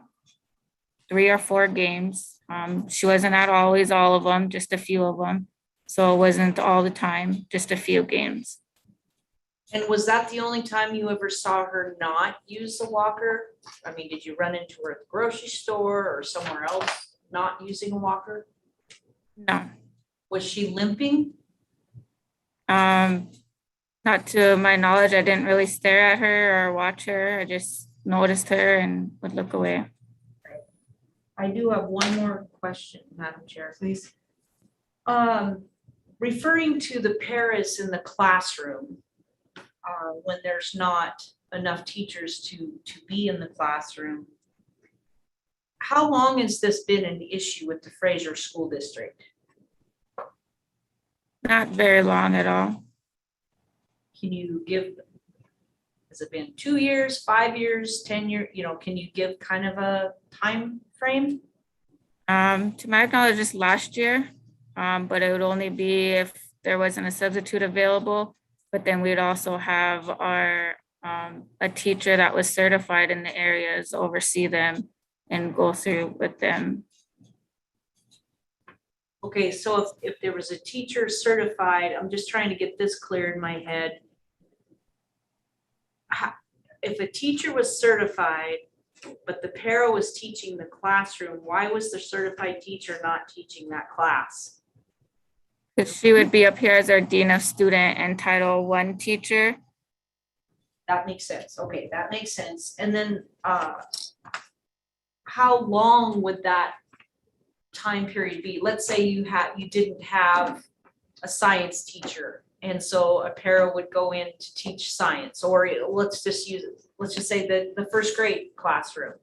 3 or 4 games. She wasn't at always all of them, just a few of them. So it wasn't all the time, just a few games. And was that the only time you ever saw her not use the walker? I mean, did you run into her at the grocery store or somewhere else not using a walker? No. Was she limping? Not to my knowledge. I didn't really stare at her or watch her. I just noticed her and would look away. I do have one more question, Madam Chair. Please. Referring to the paras in the classroom, when there's not enough teachers to be in the classroom, how long has this been an issue with the Fraser School District? Not very long at all. Can you give, has it been 2 years, 5 years, 10 years? You know, can you give kind of a time frame? To my knowledge, just last year, but it would only be if there wasn't a substitute available. But then we'd also have our a teacher that was certified in the areas oversee them and go through with them. Okay, so if there was a teacher certified, I'm just trying to get this clear in my head. If a teacher was certified, but the para was teaching the classroom, why was the certified teacher not teaching that class? Because she would be up here as our Dean of Student and Title I teacher. That makes sense. Okay, that makes sense. And then how long would that time period be? Let's say you didn't have a science teacher, and so a para would go in to teach science, or let's just say the first grade classroom.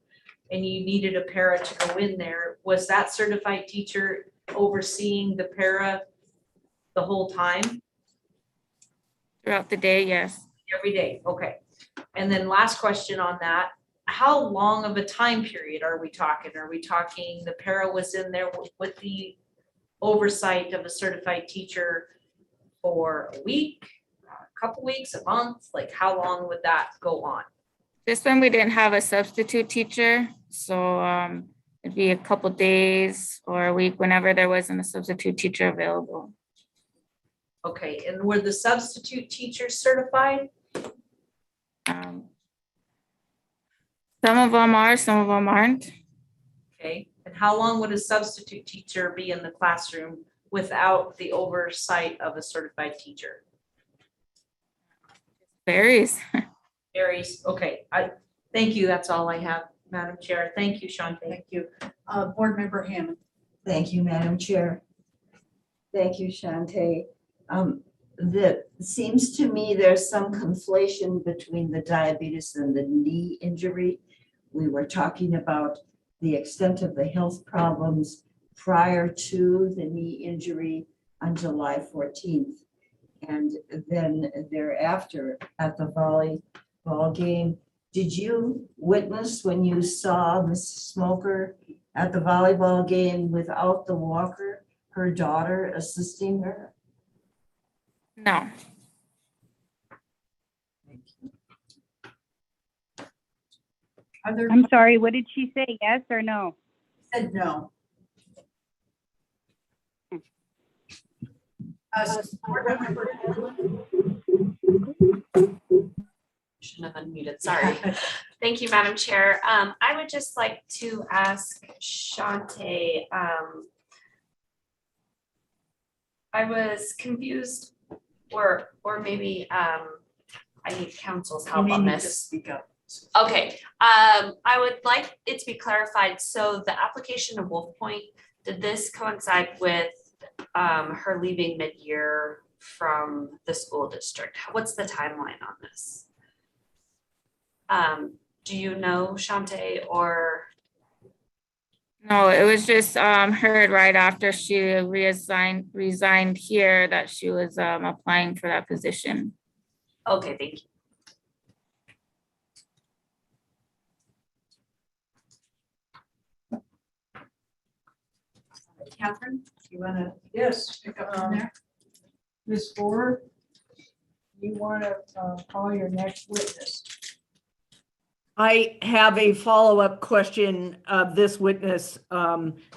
and you needed a para to go in there, was that certified teacher overseeing the para the whole time? Throughout the day, yes. Every day, okay. And then last question on that, how long of a time period are we talking? Are we talking the para was in there with the oversight of a certified teacher for a week, a couple weeks, a month? Like how long would that go on? This one, we didn't have a substitute teacher, so it'd be a couple days or a week whenever there wasn't a substitute teacher available. Okay, and were the substitute teachers certified? Some of them are, some of them aren't. Okay, and how long would a substitute teacher be in the classroom without the oversight of a certified teacher? Varies. Varies, okay, thank you, that's all I have, Madam Chair. Thank you, Shante. Thank you. Board Member Hammond. Thank you, Madam Chair. Thank you, Shante. Seems to me there's some conflation between the diabetes and the knee injury. We were talking about the extent of the health problems prior to the knee injury on July 14th. And then thereafter at the volleyball game, did you witness when you saw Mrs. Smoker at the volleyball game without the walker, her daughter assisting her? No. Are there, I'm sorry, what did she say? Yes or no? said no. Board Member Shouldn't have unmuted, sorry. Thank you, Madam Chair. I would just like to ask Shante, I was confused or maybe I need counsel's You help may on need to this. speak up. Okay, I would like it to be clarified. So the application of Wolf Point, did this coincide with her leaving mid-year from the school district? What's the timeline on this? Do you know, Shante, or? No, it was just heard right after she resigned here that she was applying for that position. Okay, thank you. Catherine, you want to Yes, pick up from there? Ms. Ford, you want to call your next witness? I have a follow-up question of this witness,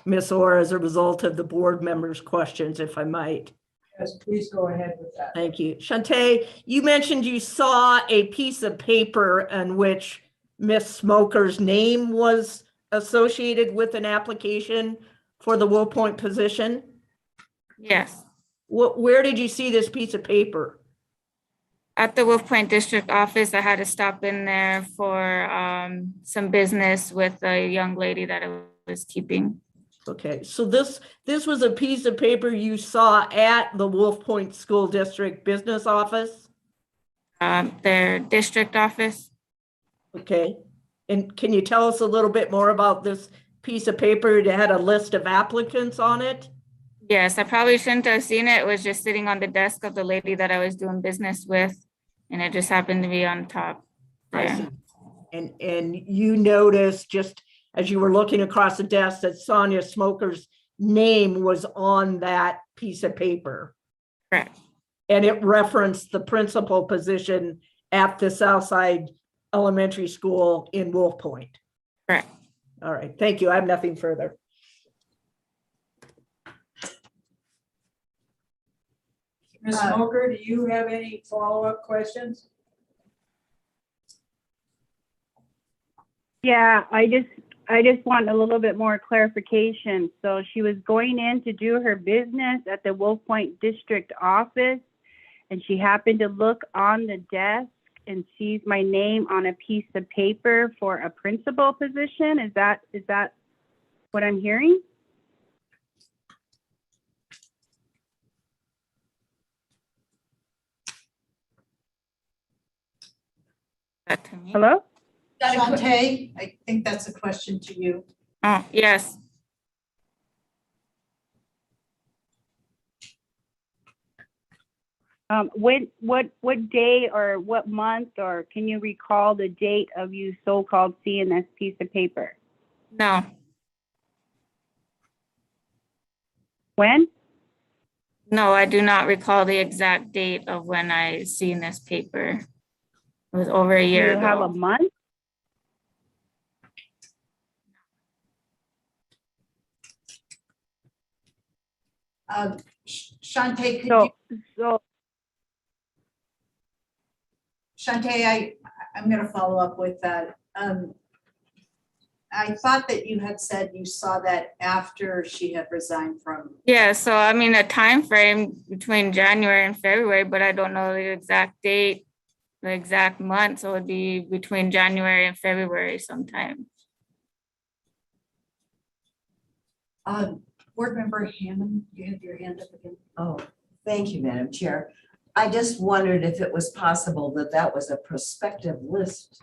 Ms. Orr, as a result of the board members' questions, if I might. Yes, please go ahead with that. Thank you. Shante, you mentioned you saw a piece of paper in which Miss Smoker's name was associated with an application for the Will Point position. Yes, Where did you see this piece of paper? at the Wolf Point District Office, I had to stop in there for some business with a young lady that I was keeping. Okay, so this was a piece of paper you saw at the Wolf Point School District Business Office? Their district office. Okay, and can you tell us a little bit more about this piece of paper? It had a list of applicants on it? Yes, I probably shouldn't have seen it. It was just sitting on the desk of the lady that I was doing business with, and it just happened to be on top I there. see. And you noticed just as you were looking across the desk that Sonia Smoker's name was on that piece of paper. Correct. And it referenced the principal position at the Southside Elementary School in Wolf Point. Correct. All right, thank you. I have nothing further. Ms. Smoker, do you have any follow-up questions? Yeah, I just want a little bit more clarification. So she was going in to do her business at the Wolf Point District Office, and she happened to look on the desk and sees my name on a piece of paper for a principal position. Is that what I'm hearing? That to me. Hello? Shantae, I think that's a question to you. Oh, yes. What day or what month, or can you recall the date of you so-called seeing this piece of paper? No, When? no, I do not recall the exact date of when I seen this paper. It was over a Do year you have a ago. month? Shantae, could you, So Shantae, I'm gonna follow up with that. I thought that you had said you saw that after she had resigned from. Yeah, so I mean, a time frame between January and February, but I don't know the exact date, the exact month, so it would be between January and February sometime. Board Member Hammond, you have your hand up again. Oh, thank you, Madam Chair. I just wondered if it was possible that that was a prospective list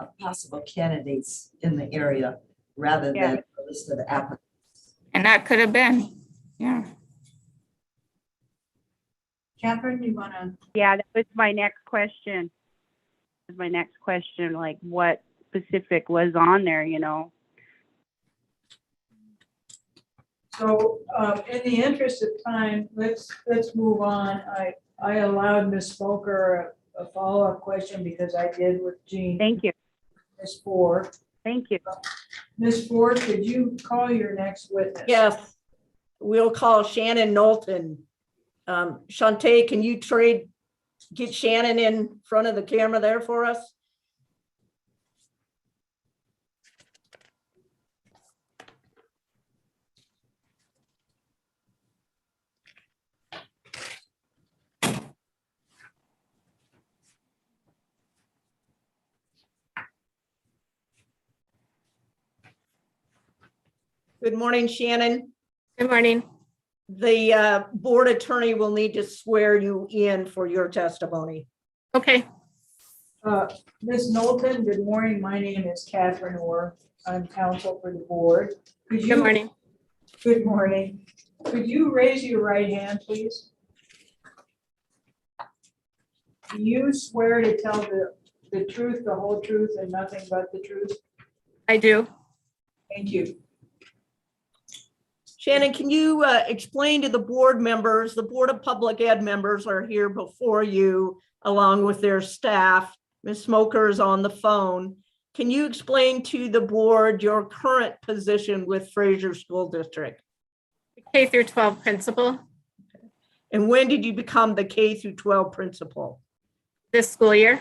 of possible candidates in the area rather Yeah. than a list of applicants. And that could have been, yeah. Catherine, you wanna? yeah, that was my next question. Like what specific was on there, you know? So, in the interest of time, let's move on. I allowed Ms. Smoker a follow-up question because I did with Jean. Thank you. Ms. Ford. Thank you. Ms. Ford, could you call your next witness? Yes, we'll call Shannon Knowlton. Shantae, can you get Shannon in front of the camera there for us? Good morning, Shannon. Good morning. The board attorney will need to swear you in for your testimony. Okay, Ms. Knowlton, good morning. My name is Catherine Orr. I'm counsel for the board. good morning. Good morning. Could you raise your right hand, please? Do you swear to tell the truth, the whole truth, and nothing but the truth? I do. Thank you. Shannon, can you explain to the board members, the Board of Public Ed members are here before you along with their staff. Ms. Smoker is on the phone. Can you explain to the board your current position with Fraser School District? K through 12 principal And when did you become the K through 12 principal? this school year.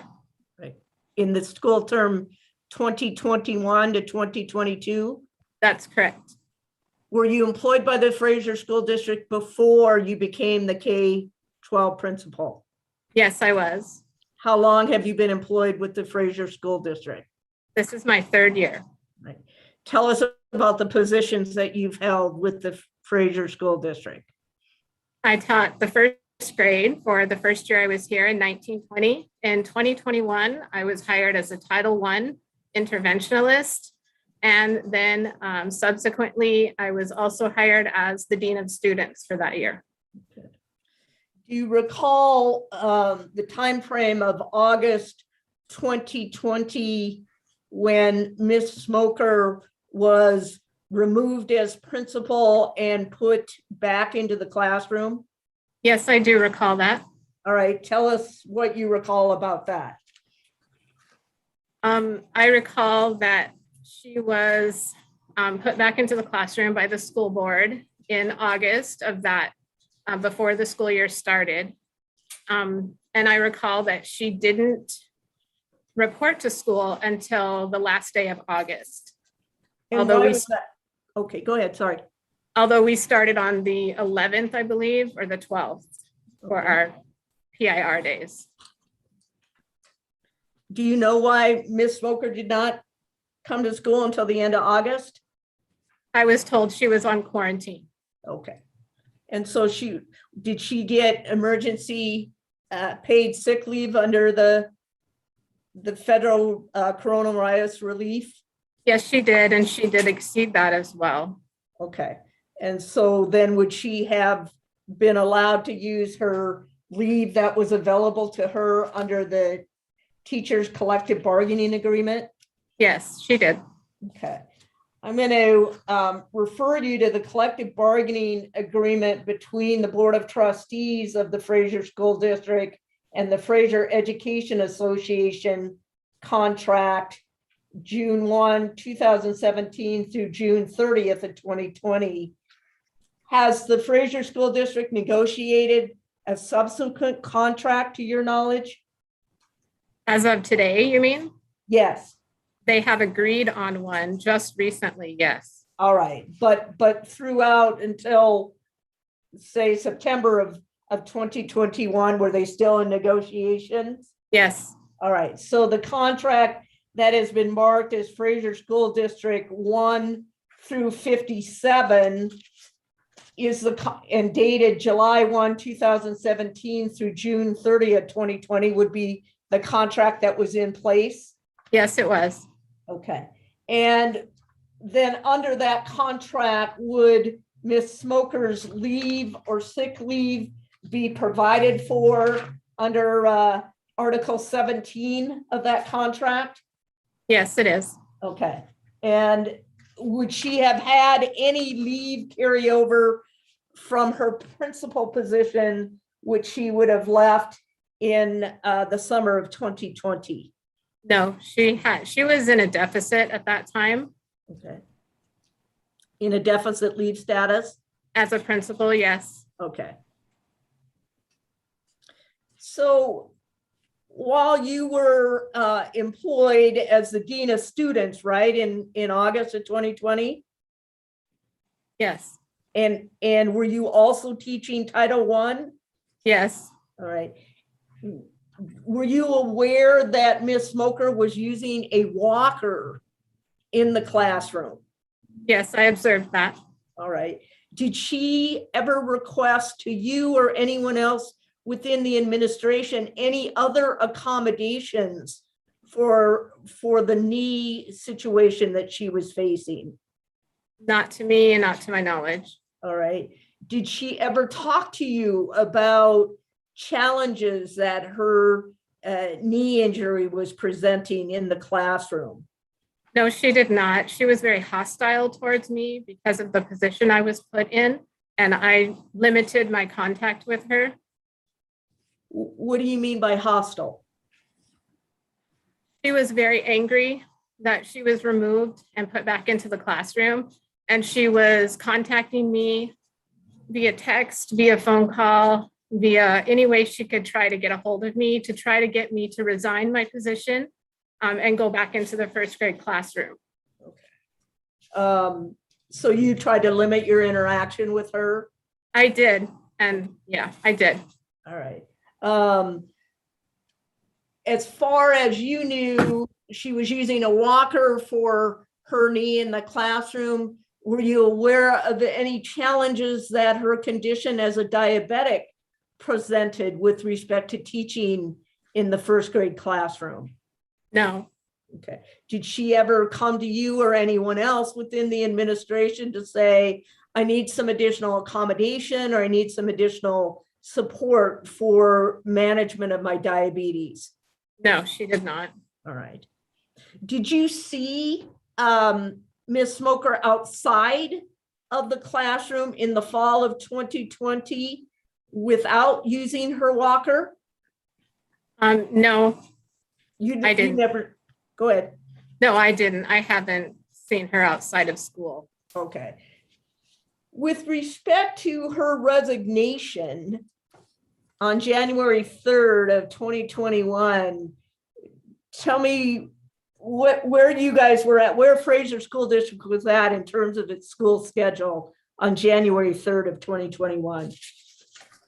In the school term 2021 to 2022? That's correct. Were you employed by the Fraser School District before you became the K-12 principal? Yes, I was. How long have you been employed with the Fraser School District? This is my third year. Tell us about the positions that you've held with the Fraser School District. I taught the first grade for the first year I was here in 1920. In 2021, I was hired as a Title I interventionalist. And then subsequently, I was also hired as the Dean of Students for that year. Do you recall the time frame of August 2020 when Ms. Smoker was removed as principal and put back into the classroom? Yes, I do recall that. All right, tell us what you recall about that. I recall that she was put back into the classroom by the school board in August of that, before the school year started. And I recall that she didn't report to school until the last day of August. And Although why we- was that? Okay, go ahead, sorry. Although we started on the 11th, I believe, or the 12th for Okay. our PIR days. Do you know why Ms. Smoker did not come to school until the end of August? I was told she was on quarantine. Okay. And so did she get emergency paid sick leave under the the federal coronavirus relief? Yes, she did, and she did exceed that as well. Okay, and so then would she have been allowed to use her leave that was available to her under the teachers' collective bargaining agreement? Yes, she did. Okay. I'm going to refer you to the collective bargaining agreement between the Board of Trustees of the Fraser School District and the Fraser Education Association contract June 1, 2017 through June 30th of 2020. Has the Fraser School District negotiated a subsequent contract to your knowledge? As of today, you mean? Yes. They have agreed on one just recently, yes. All right, but throughout until, say, September of 2021, were they still in negotiations? Yes, All right, so the contract that has been marked as Fraser School District 1 through 57 is and dated July 1, 2017 through June 30th, 2020 would be the contract that was in place? yes, it was. Okay, and then under that contract, would Ms. Smoker's leave or sick leave be provided for under Article 17 of that contract? Yes, it is. Okay, and would she have had any leave carryover from her principal position, which she would have left in the summer of 2020? No, she was in a deficit at that time. Okay. In a deficit leave status? As a principal, yes. Okay. So while you were employed as the Dean of Students, right, in August of 2020? Yes, And were you also teaching Title I? yes. All right. Were you aware that Ms. Smoker was using a walker in the classroom? Yes, I observed that. All right. Did she ever request to you or anyone else within the administration any other accommodations for the knee situation that she was facing? Not to me and not to my knowledge. All right. Did she ever talk to you about challenges that her knee injury was presenting in the classroom? No, she did not. She was very hostile towards me because of the position I was put in, and I limited my contact with her. What do you mean by hostile? She was very angry that she was removed and put back into the classroom, and she was contacting me via text, via phone call, via any way she could try to get a hold of me to try to get me to resign my position and go back into the first grade classroom. Okay. So you tried to limit your interaction with her? I did. And yeah, I did. All right. As far as you knew, she was using a walker for her knee in the classroom. Were you aware of any challenges that her condition as a diabetic presented with respect to teaching in the first grade classroom? No. Okay. Did she ever come to you or anyone else within the administration to say, I need some additional accommodation or I need some additional support for management of my diabetes? No, she did not. All right. Did you see Ms. Smoker outside of the classroom in the fall of 2020 without using her walker? No, I You didn't. never, go ahead. No, I didn't. I haven't seen her outside of school. Okay. With respect to her resignation on January 3rd of 2021, tell me where you guys were at, where Fraser School District was at in terms of its school schedule on January 3rd of 2021.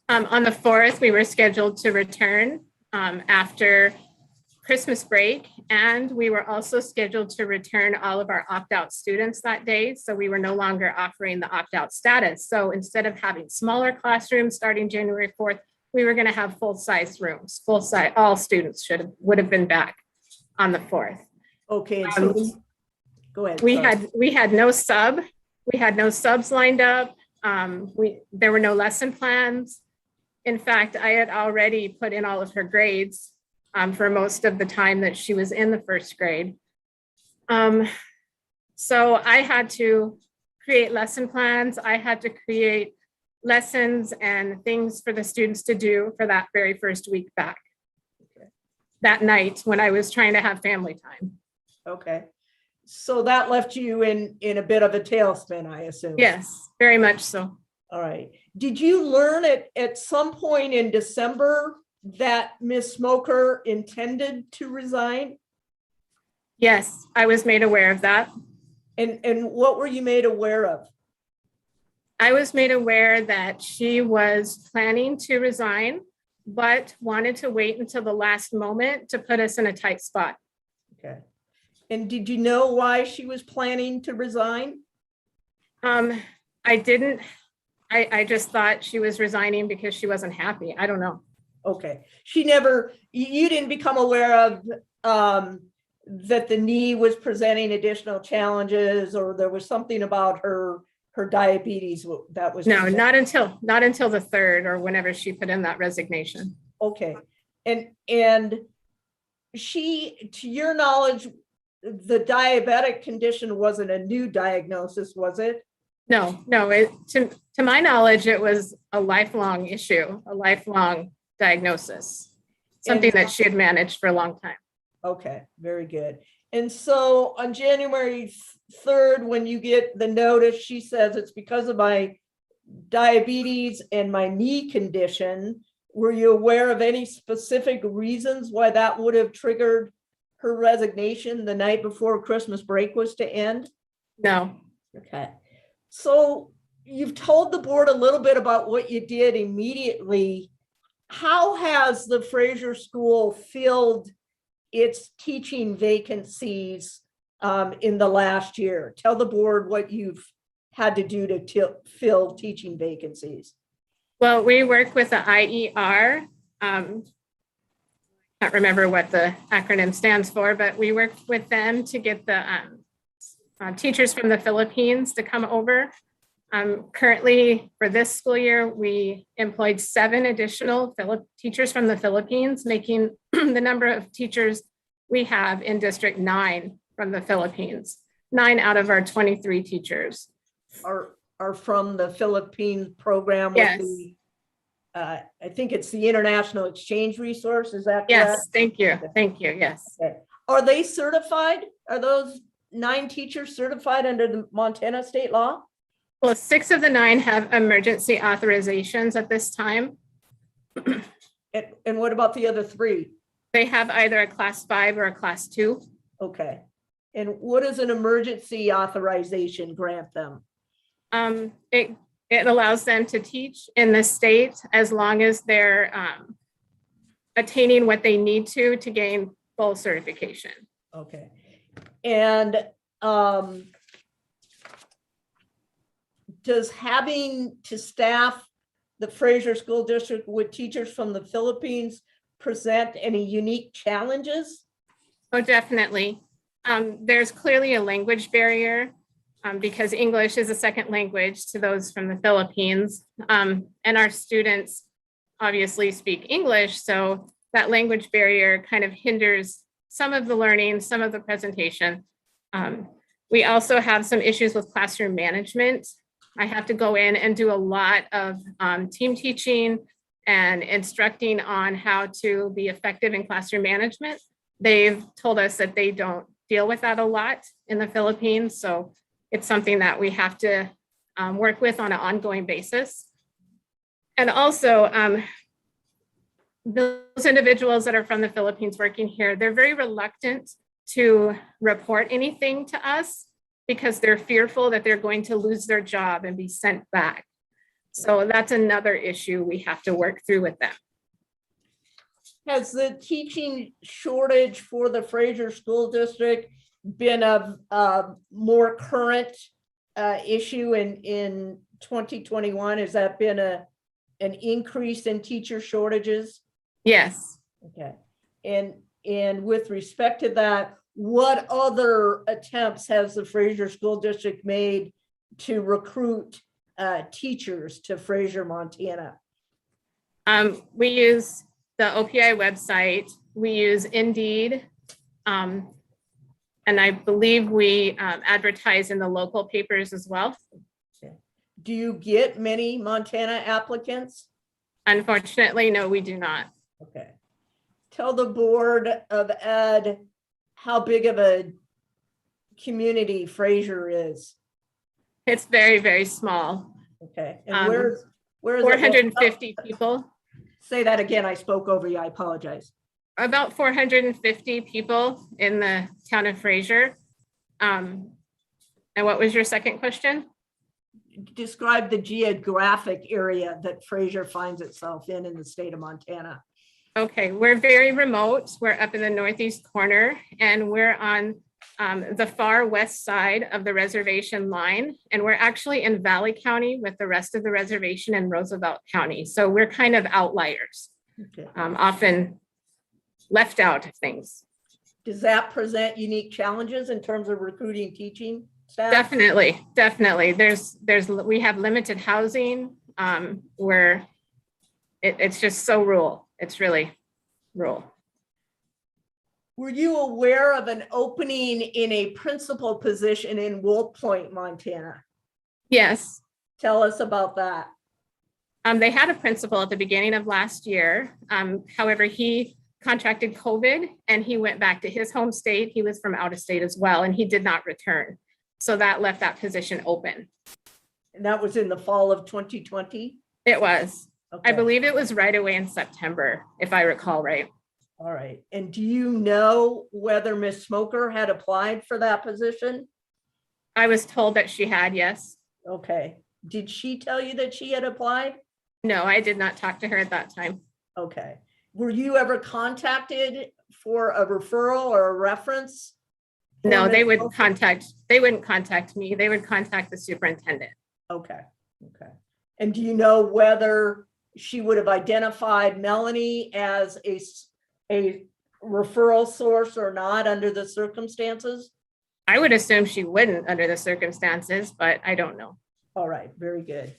On the 4th, we were scheduled to return after Christmas break, and we were also scheduled to return all of our opt-out students that day. So we were no longer offering the opt-out status. So instead of having smaller classrooms starting January 4th, we were going to have full-size rooms, full-size, all students would have been back. on the 4th. Okay, and so, go ahead. We sorry. had no subs lined up. There were no lesson plans. In fact, I had already put in all of her grades for most of the time that she was in the 1st grade. So I had to create lesson plans. I had to create lessons and things for the students to do for that very first week back. That night when I was trying to have family time. Okay. So that left you in a bit of a tailspin, I assume. Yes, very much so. All right. Did you learn at some point in December that Ms. Smoker intended to resign? Yes, I was made aware of that. And what were you made aware of? I was made aware that she was planning to resign, but wanted to wait until the last moment to put us in a tight spot. Okay. And did you know why she was planning to resign? I didn't. I just thought she was resigning because she wasn't happy. I don't know. Okay. She never, you didn't become aware of that the knee was presenting additional challenges, or there was something about her diabetes that was. No, not until the 3rd or whenever she put in that resignation. Okay. And she, to your knowledge, the diabetic condition wasn't a new diagnosis, was it? No, to my knowledge, it was a lifelong issue, a lifelong diagnosis, something that she had managed for a long time. Okay, very good. And so on January 3rd, when you get the notice, she says it's because of my diabetes and my knee condition. Were you aware of any specific reasons why that would have triggered her resignation the night before Christmas break was to end? No. Okay. So you've told the board a little bit about what you did immediately. How has the Fraser School filled its teaching vacancies in the last year? Tell the board what you've had to do to fill teaching vacancies. Well, we work with the IER. Can't remember what the acronym stands for, but we work with them to get the teachers from the Philippines to come over. Currently, for this school year, we employed 7 additional teachers from the Philippines, making the number of teachers we have in District 9 from the Philippines. 9 out of our 23 teachers are from the Philippine program. Yes. With the, I think it's the International Exchange Resource. Is that correct? Yes, thank you. Thank you. Yes. Okay. Are they certified? Are those 9 teachers certified under the Montana state law? Well, 6 of the 9 have emergency authorizations at this time. And what about the other 3? They have either a class 5 or a class 2. Okay. And what does an emergency authorization grant them? It allows them to teach in the state as long as they're attaining what they need to gain full certification. Okay. And does having to staff the Fraser School District with teachers from the Philippines present any unique challenges? Oh, definitely. There's clearly a language barrier because English is a second language to those from the Philippines. And our students obviously speak English, so that language barrier kind of hinders some of the learning, some of the presentation. We also have some issues with classroom management. I have to go in and do a lot of team teaching and instructing on how to be effective in classroom management. They've told us that they don't deal with that a lot in the Philippines. So it's something that we have to work with on an ongoing basis. And also those individuals that are from the Philippines working here, they're very reluctant to report anything to us because they're fearful that they're going to lose their job and be sent back. So that's another issue we have to work through with them. Has the teaching shortage for the Fraser School District been a more current issue in 2021? Has that been an increase in teacher shortages? Yes. Okay. And And with respect to that, what other attempts has the Fraser School District made to recruit teachers to Fraser, Montana? We use the OPI website, we use Indeed, and I believe we advertise in the local papers as well. Do you get many Montana applicants? Unfortunately, no, we do not. Okay. Tell the Board of Ed how big of a community Fraser is. It's very, very small. Okay, and where's it? 450 people, Say that again, I spoke over you, I apologize. about 450 people in the town of Fraser. And what was your second question? Describe the geographic area that Fraser finds itself in the state of Montana. Okay, we're very remote. We're up in the northeast corner and we're on the far west side of the reservation line. And we're actually in Valley County with the rest of the reservation in Roosevelt County. So we're kind of outliers, Okay. often left out of things. Does that present unique challenges in terms of recruiting teaching staff? Definitely, definitely. We have limited housing where it's just so rural. It's really rural. Were you aware of an opening in a principal position in Wolf Point, Montana? Yes. Tell us about that. They had a principal at the beginning of last year. However, he contracted COVID and he went back to his home state. He was from out of state as well, and he did not return. So that left that position open. And that was in the fall of 2020? It was. Okay. I believe it was right away in September, if I recall right. All right. And do you know whether Ms. Smoker had applied for that position? I was told that she had, yes. Okay. Did she tell you that she had applied? No, I did not talk to her at that time. Okay. Were you ever contacted for a referral or a reference? No, they Ms. wouldn't Smoker? contact me. They would contact the superintendent. Okay. Okay. And do you know whether she would have identified Melanie as a referral source or not under the circumstances? I would assume she wouldn't under the circumstances, but I don't know. All right, very good.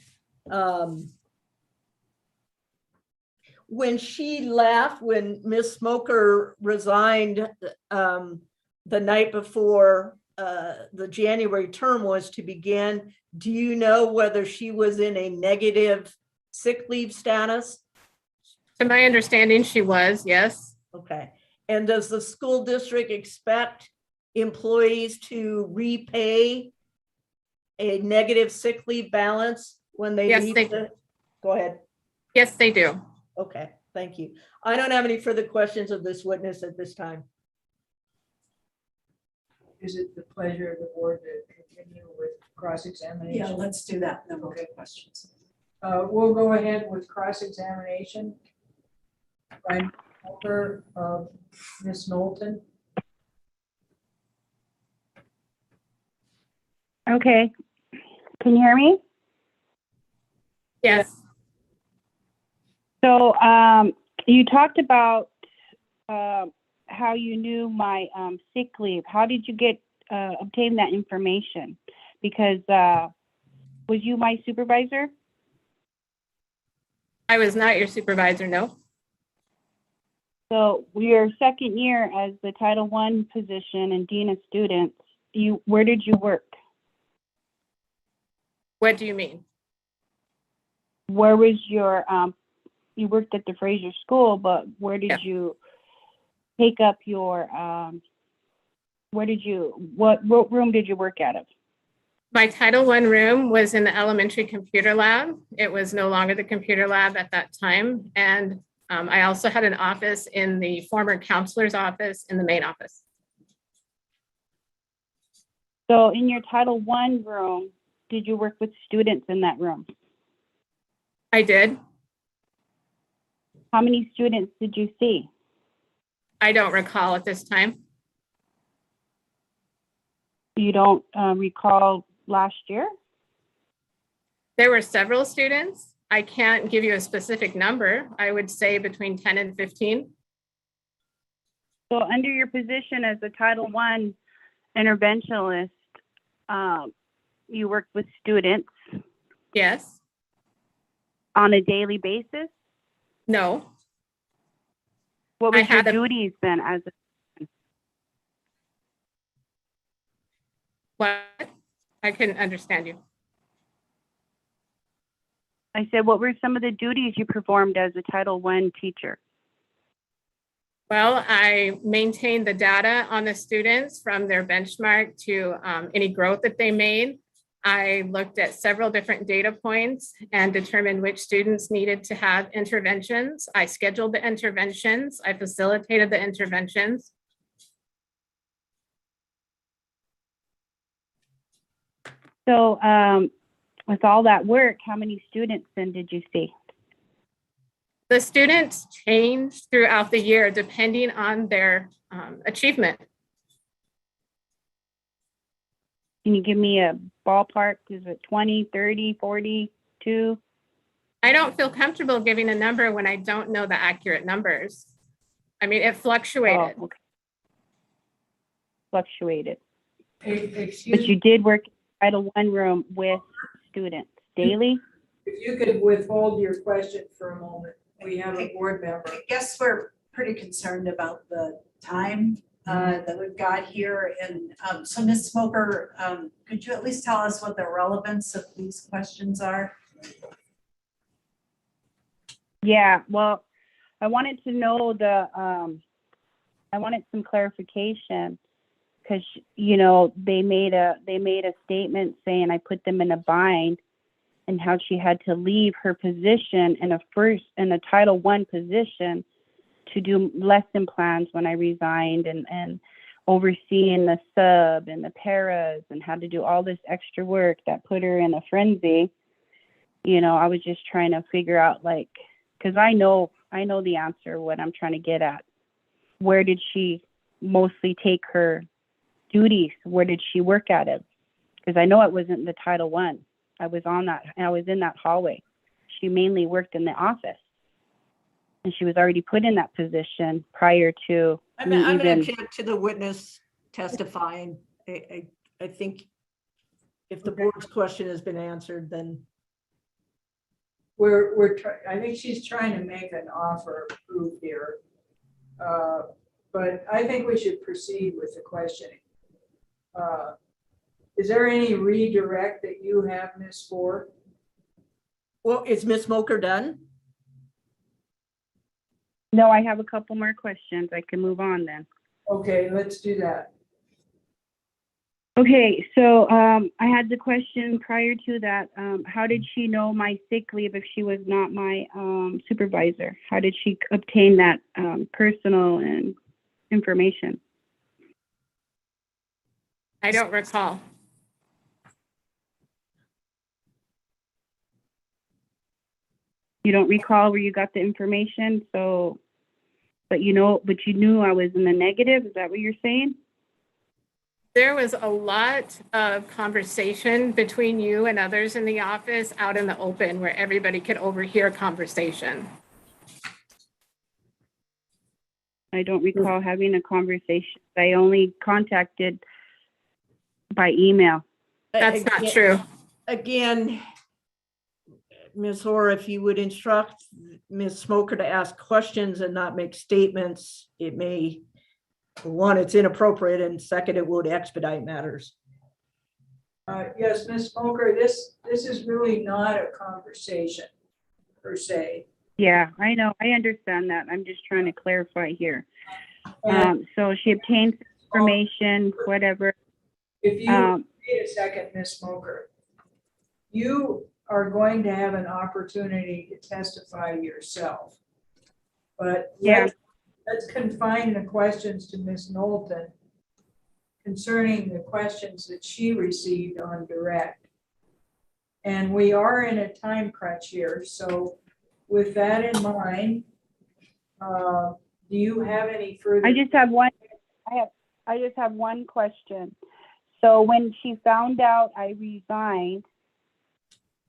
When she left, when Ms. Smoker resigned the night before the January term was to begin, do you know whether she was in a negative sick leave status? To my understanding, she was, yes. Okay. And does the school district expect employees to repay a negative sick leave balance when they Yes, leave? Go ahead. Yes, they do. Okay, thank you. I don't have any further questions of this witness at this time. Is it the pleasure of the board to continue with cross-examination? Yeah, let's do that. Then we'll get questions. We'll go ahead with cross-examination by Smoker of Ms. Knowlton. Okay. Can you hear me? Yes. So you talked about how you knew my sick leave. How did you obtain that information? Because was you my supervisor? I was not your supervisor, no. So your second year as the Title I position and Dean of Students, where did you work? What do you mean? Where was your, you worked at the Fraser School, but where did you take up your, what room did you work out of? My Title I room was in the elementary computer lab. It was no longer the computer lab at that time. And I also had an office in the former counselor's office in the main office. So in your Title I room, did you work with students in that room? I did. How many students did you see? I don't recall at this time. You don't recall last year? There were several students. I can't give you a specific number. I would say between 10 and 15. So under your position as a Title I interventionist, you worked with students Yes, on a daily basis? no, What I was your had a- duties then as a, what? I couldn't understand you. I said, what were some of the duties you performed as a Title I teacher? Well, I maintained the data on the students from their benchmark to any growth that they made. I looked at several different data points and determined which students needed to have interventions. I scheduled the interventions. I facilitated the interventions. So with all that work, how many students then did you see? The students changed throughout the year depending on their achievement. Can you give me a ballpark? Is it 20, 30, 42? I don't feel comfortable giving a number when I don't know the accurate numbers. I mean, it fluctuated. Oh, okay. Fluctuated. Excuse But you did work in Title I room with students daily? If you could withhold your question for a moment, we have a board member. I guess we're pretty concerned about the time that we've got here. And so Ms. Smoker, could you at least tell us what the relevance of these questions are? Yeah, well, I wanted to know I wanted some clarification because, you know, they made a statement saying I put them in a bind and how she had to leave her position in a Title I position to do lesson plans when I resigned and overseeing the sub and the paras and had to do all this extra work that put her in a frenzy. You know, I was just trying to figure out, like, because I know the answer, what I'm trying to get at. Where did she mostly take her duties? Where did she work at it? Because I know it wasn't the Title I. I was in that hallway. She mainly worked in the office. And she was already put in that position prior to I'm me going to even. object to the witness testifying. I think if the board's question has been answered, then I think she's trying to make an offer of proof here. But I think we should proceed with the questioning. Is there any redirect that you have, Ms. Ford? well, is Ms. Smoker done? No, I have a couple more questions. I can move on then. Okay, let's do that. Okay, so I had the question prior to that. How did she know my sick leave if she was not my supervisor? How did she obtain that personal and information? I don't recall. You don't recall where you got the information, so, but you knew I was in the negative. Is that what you're saying? There was a lot of conversation between you and others in the office out in the open where everybody could overhear conversation. I don't recall having a conversation. I only contacted by email. That's not true. Again, Ms. Hoare, if you would instruct Ms. Smoker to ask questions and not make statements, it may, one, it's inappropriate, and second, it would expedite matters. Yes, Ms. Smoker, this is really not a conversation per se. Yeah, I know. I understand that. I'm just trying to clarify here. And So she obtained information, whatever. if you wait a second, Ms. Smoker, you are going to have an opportunity to testify yourself. But Yeah. let's confine the questions to Ms. Knowlton concerning the questions that she received on direct. And we are in a time crunch here, so with that in mind, do you have any further? I just have one question. So when she found out I resigned,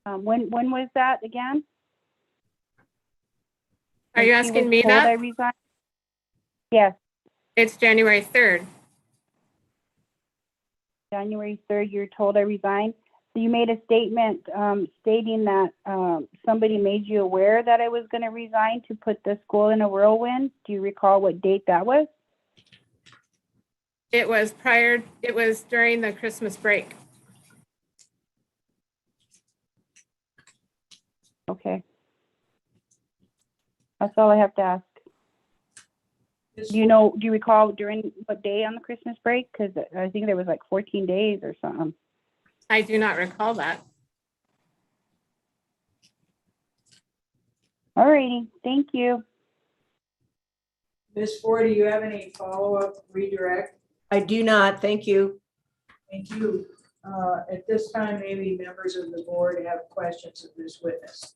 when was that again? Are you When she asking was me told that? I resigned? Yes. It's January 3rd. January 3rd, you're told I resigned. So you made a statement stating that somebody made you aware that I was going to resign to put the school in a whirlwind. Do you recall what date that was? It was during the Christmas break. Okay. That's all I have to ask. Do you recall during what day on the Christmas break? Because I think there was like 14 days or something. I do not recall that. All righty, thank you. Ms. Ford, do you have any follow-up redirect? I do not, thank you. Thank you. At this time, maybe members of the board have questions of this witness.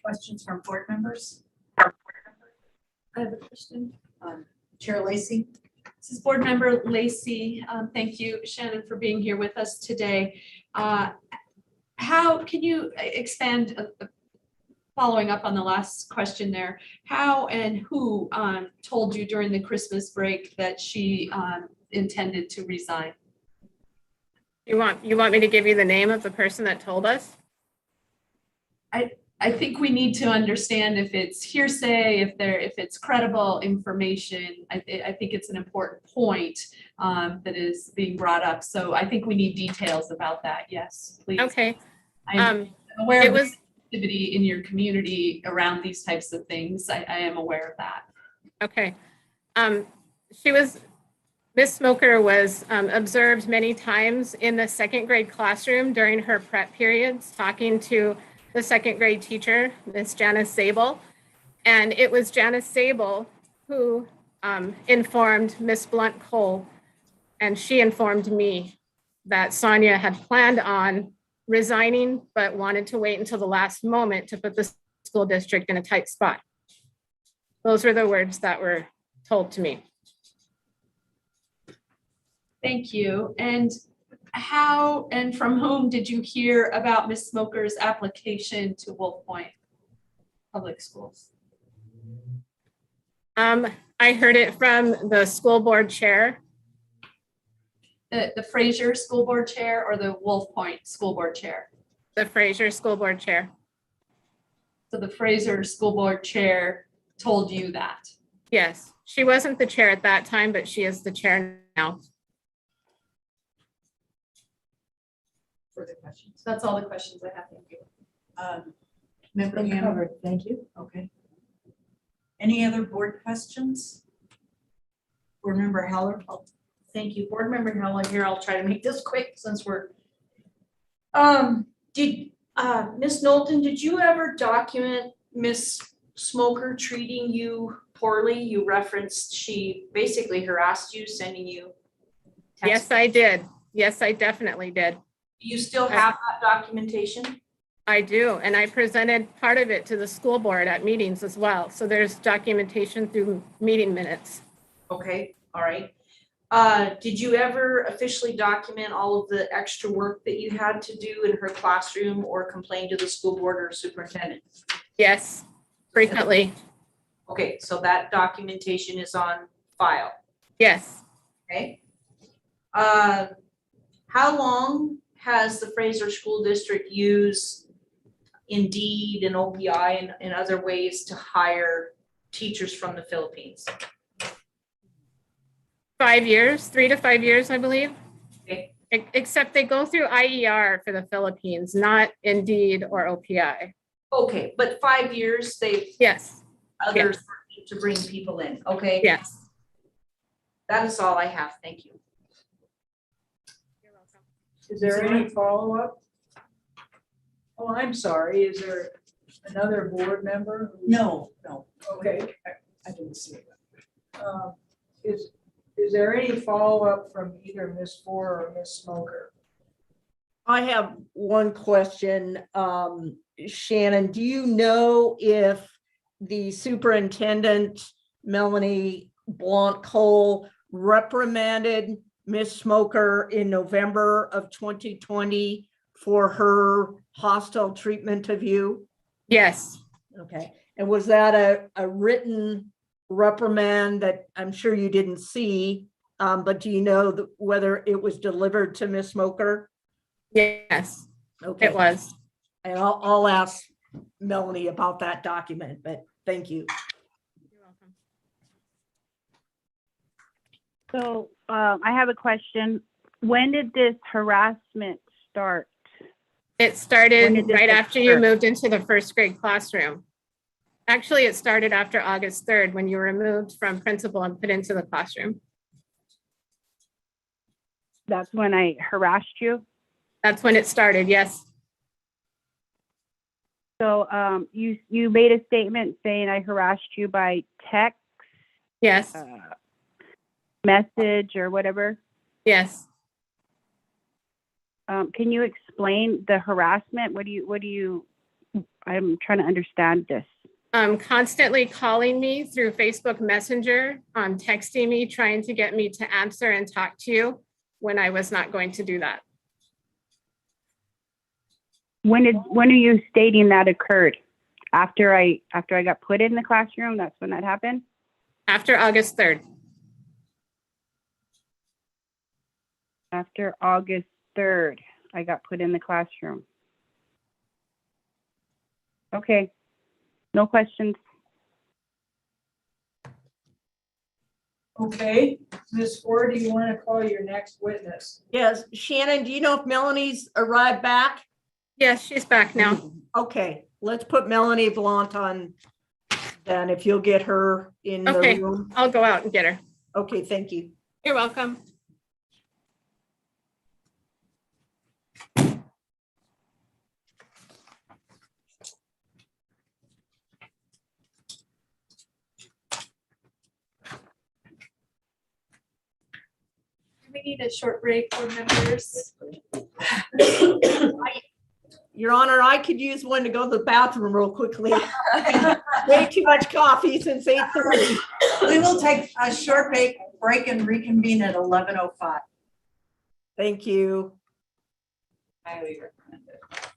Questions from board members? I have a question. Chair Lacy? This is Board Member Lacy. Thank you, Shannon, for being here with us today. How can you expand, following up on the last question there, how and who told you during the Christmas break that she intended to resign? You want me to give you the name of the person that told us? I think we need to understand if it's hearsay, if it's credible information. I think it's an important point that is being brought up. So I think we need details about that. Yes, please. Okay. I'm aware of the activity in your community around these types of things. I am aware of that. Okay. Miss Smoker was observed many times in the second grade classroom during her prep periods, talking to the second grade teacher, Miss Janice Sable. And it was Janice Sable who informed Miss Blunt Cole, and she informed me that Sonia had planned on resigning, but wanted to wait until the last moment to put the school district in a tight spot. Those were the words that were told to me. Thank you. And how and from whom did you hear about Ms. Smoker's application to Wolf Point Public Schools? I heard it from the school board chair. The Fraser School Board Chair or the Wolf Point School Board Chair? The Fraser School Board Chair. So the Fraser School Board Chair told you that? Yes, she wasn't the chair at that time, but she is the chair now. Further questions? That's all the questions I have. Thank you. Member Hammer? Thank you. Okay. Any other board questions? Board Member Heller? Thank you, Board Member Helen here. I'll try to make this quick since we're. Miss Knowlton, did you ever document Miss Smoker treating you poorly? You referenced she basically harassed you, sending you text. Yes, I did. Yes, I definitely did. You still have that documentation? I do, and I presented part of it to the school board at meetings as well. So there's documentation through meeting minutes. Okay, all right. Did you ever officially document all of the extra work that you had to do in her classroom or complain to the school board or superintendent? Yes, frequently. Okay, so that documentation is on file. Yes. Okay. How long has the Fraser School District used Indeed and OPI and other ways to hire teachers from the Philippines? 5 years, 3 to 5 years, I believe. Okay. Except they go through IER for the Philippines, not Indeed or OPI. Okay, but 5 years, they've. Yes. Others Yes. to bring people in, okay? Yes. That is all I have, thank you. You're welcome. Is there any follow-up? Oh, I'm sorry. Is there another board member? No. Okay, I didn't see it. Is there any follow-up from either Ms. Ford or Ms. Smoker? I have one question. Shannon, do you know if the superintendent, Melanie Blunt-Cole, reprimanded Ms. Smoker in November of 2020 for her hostile treatment of you? Yes. Okay, and was that a written reprimand that I'm sure you didn't see, but do you know whether it was delivered to Ms. Smoker? Yes, Okay. it was. And I'll ask Melanie about that document, but thank you. You're welcome. So I have a question. When did this harassment start? It When started did this right after you occur? moved into the first grade classroom. Actually, it started after August 3rd when you were removed from principal and put into the classroom. That's when I harassed you. That's when it started, yes. So you made a statement saying I harassed you by text, Yes, message, or whatever. yes. Can you explain the harassment? What do you? I'm trying to understand this. Constantly calling me through Facebook Messenger, texting me, trying to get me to answer and talk to you when I was not going to do that. When are you stating that occurred? After I got put in the classroom, that's when that happened? After August 3rd. After August 3rd, I got put in the classroom. Okay, no questions. Okay, Ms. Ford, do you want to call your next witness? Yes, Shannon, do you know if Melanie's arrived back? Yes, she's back now. Okay, let's put Melanie Blunt on then, if you'll get her in the Okay. room. I'll go out and get her. Okay, thank you. You're welcome. We need a short break for members. Your Honor, I could use one to go to the bathroom real quickly. Way too much coffee since 8:30. We will take a short break and reconvene at 11:05. Thank you. Highly recommended.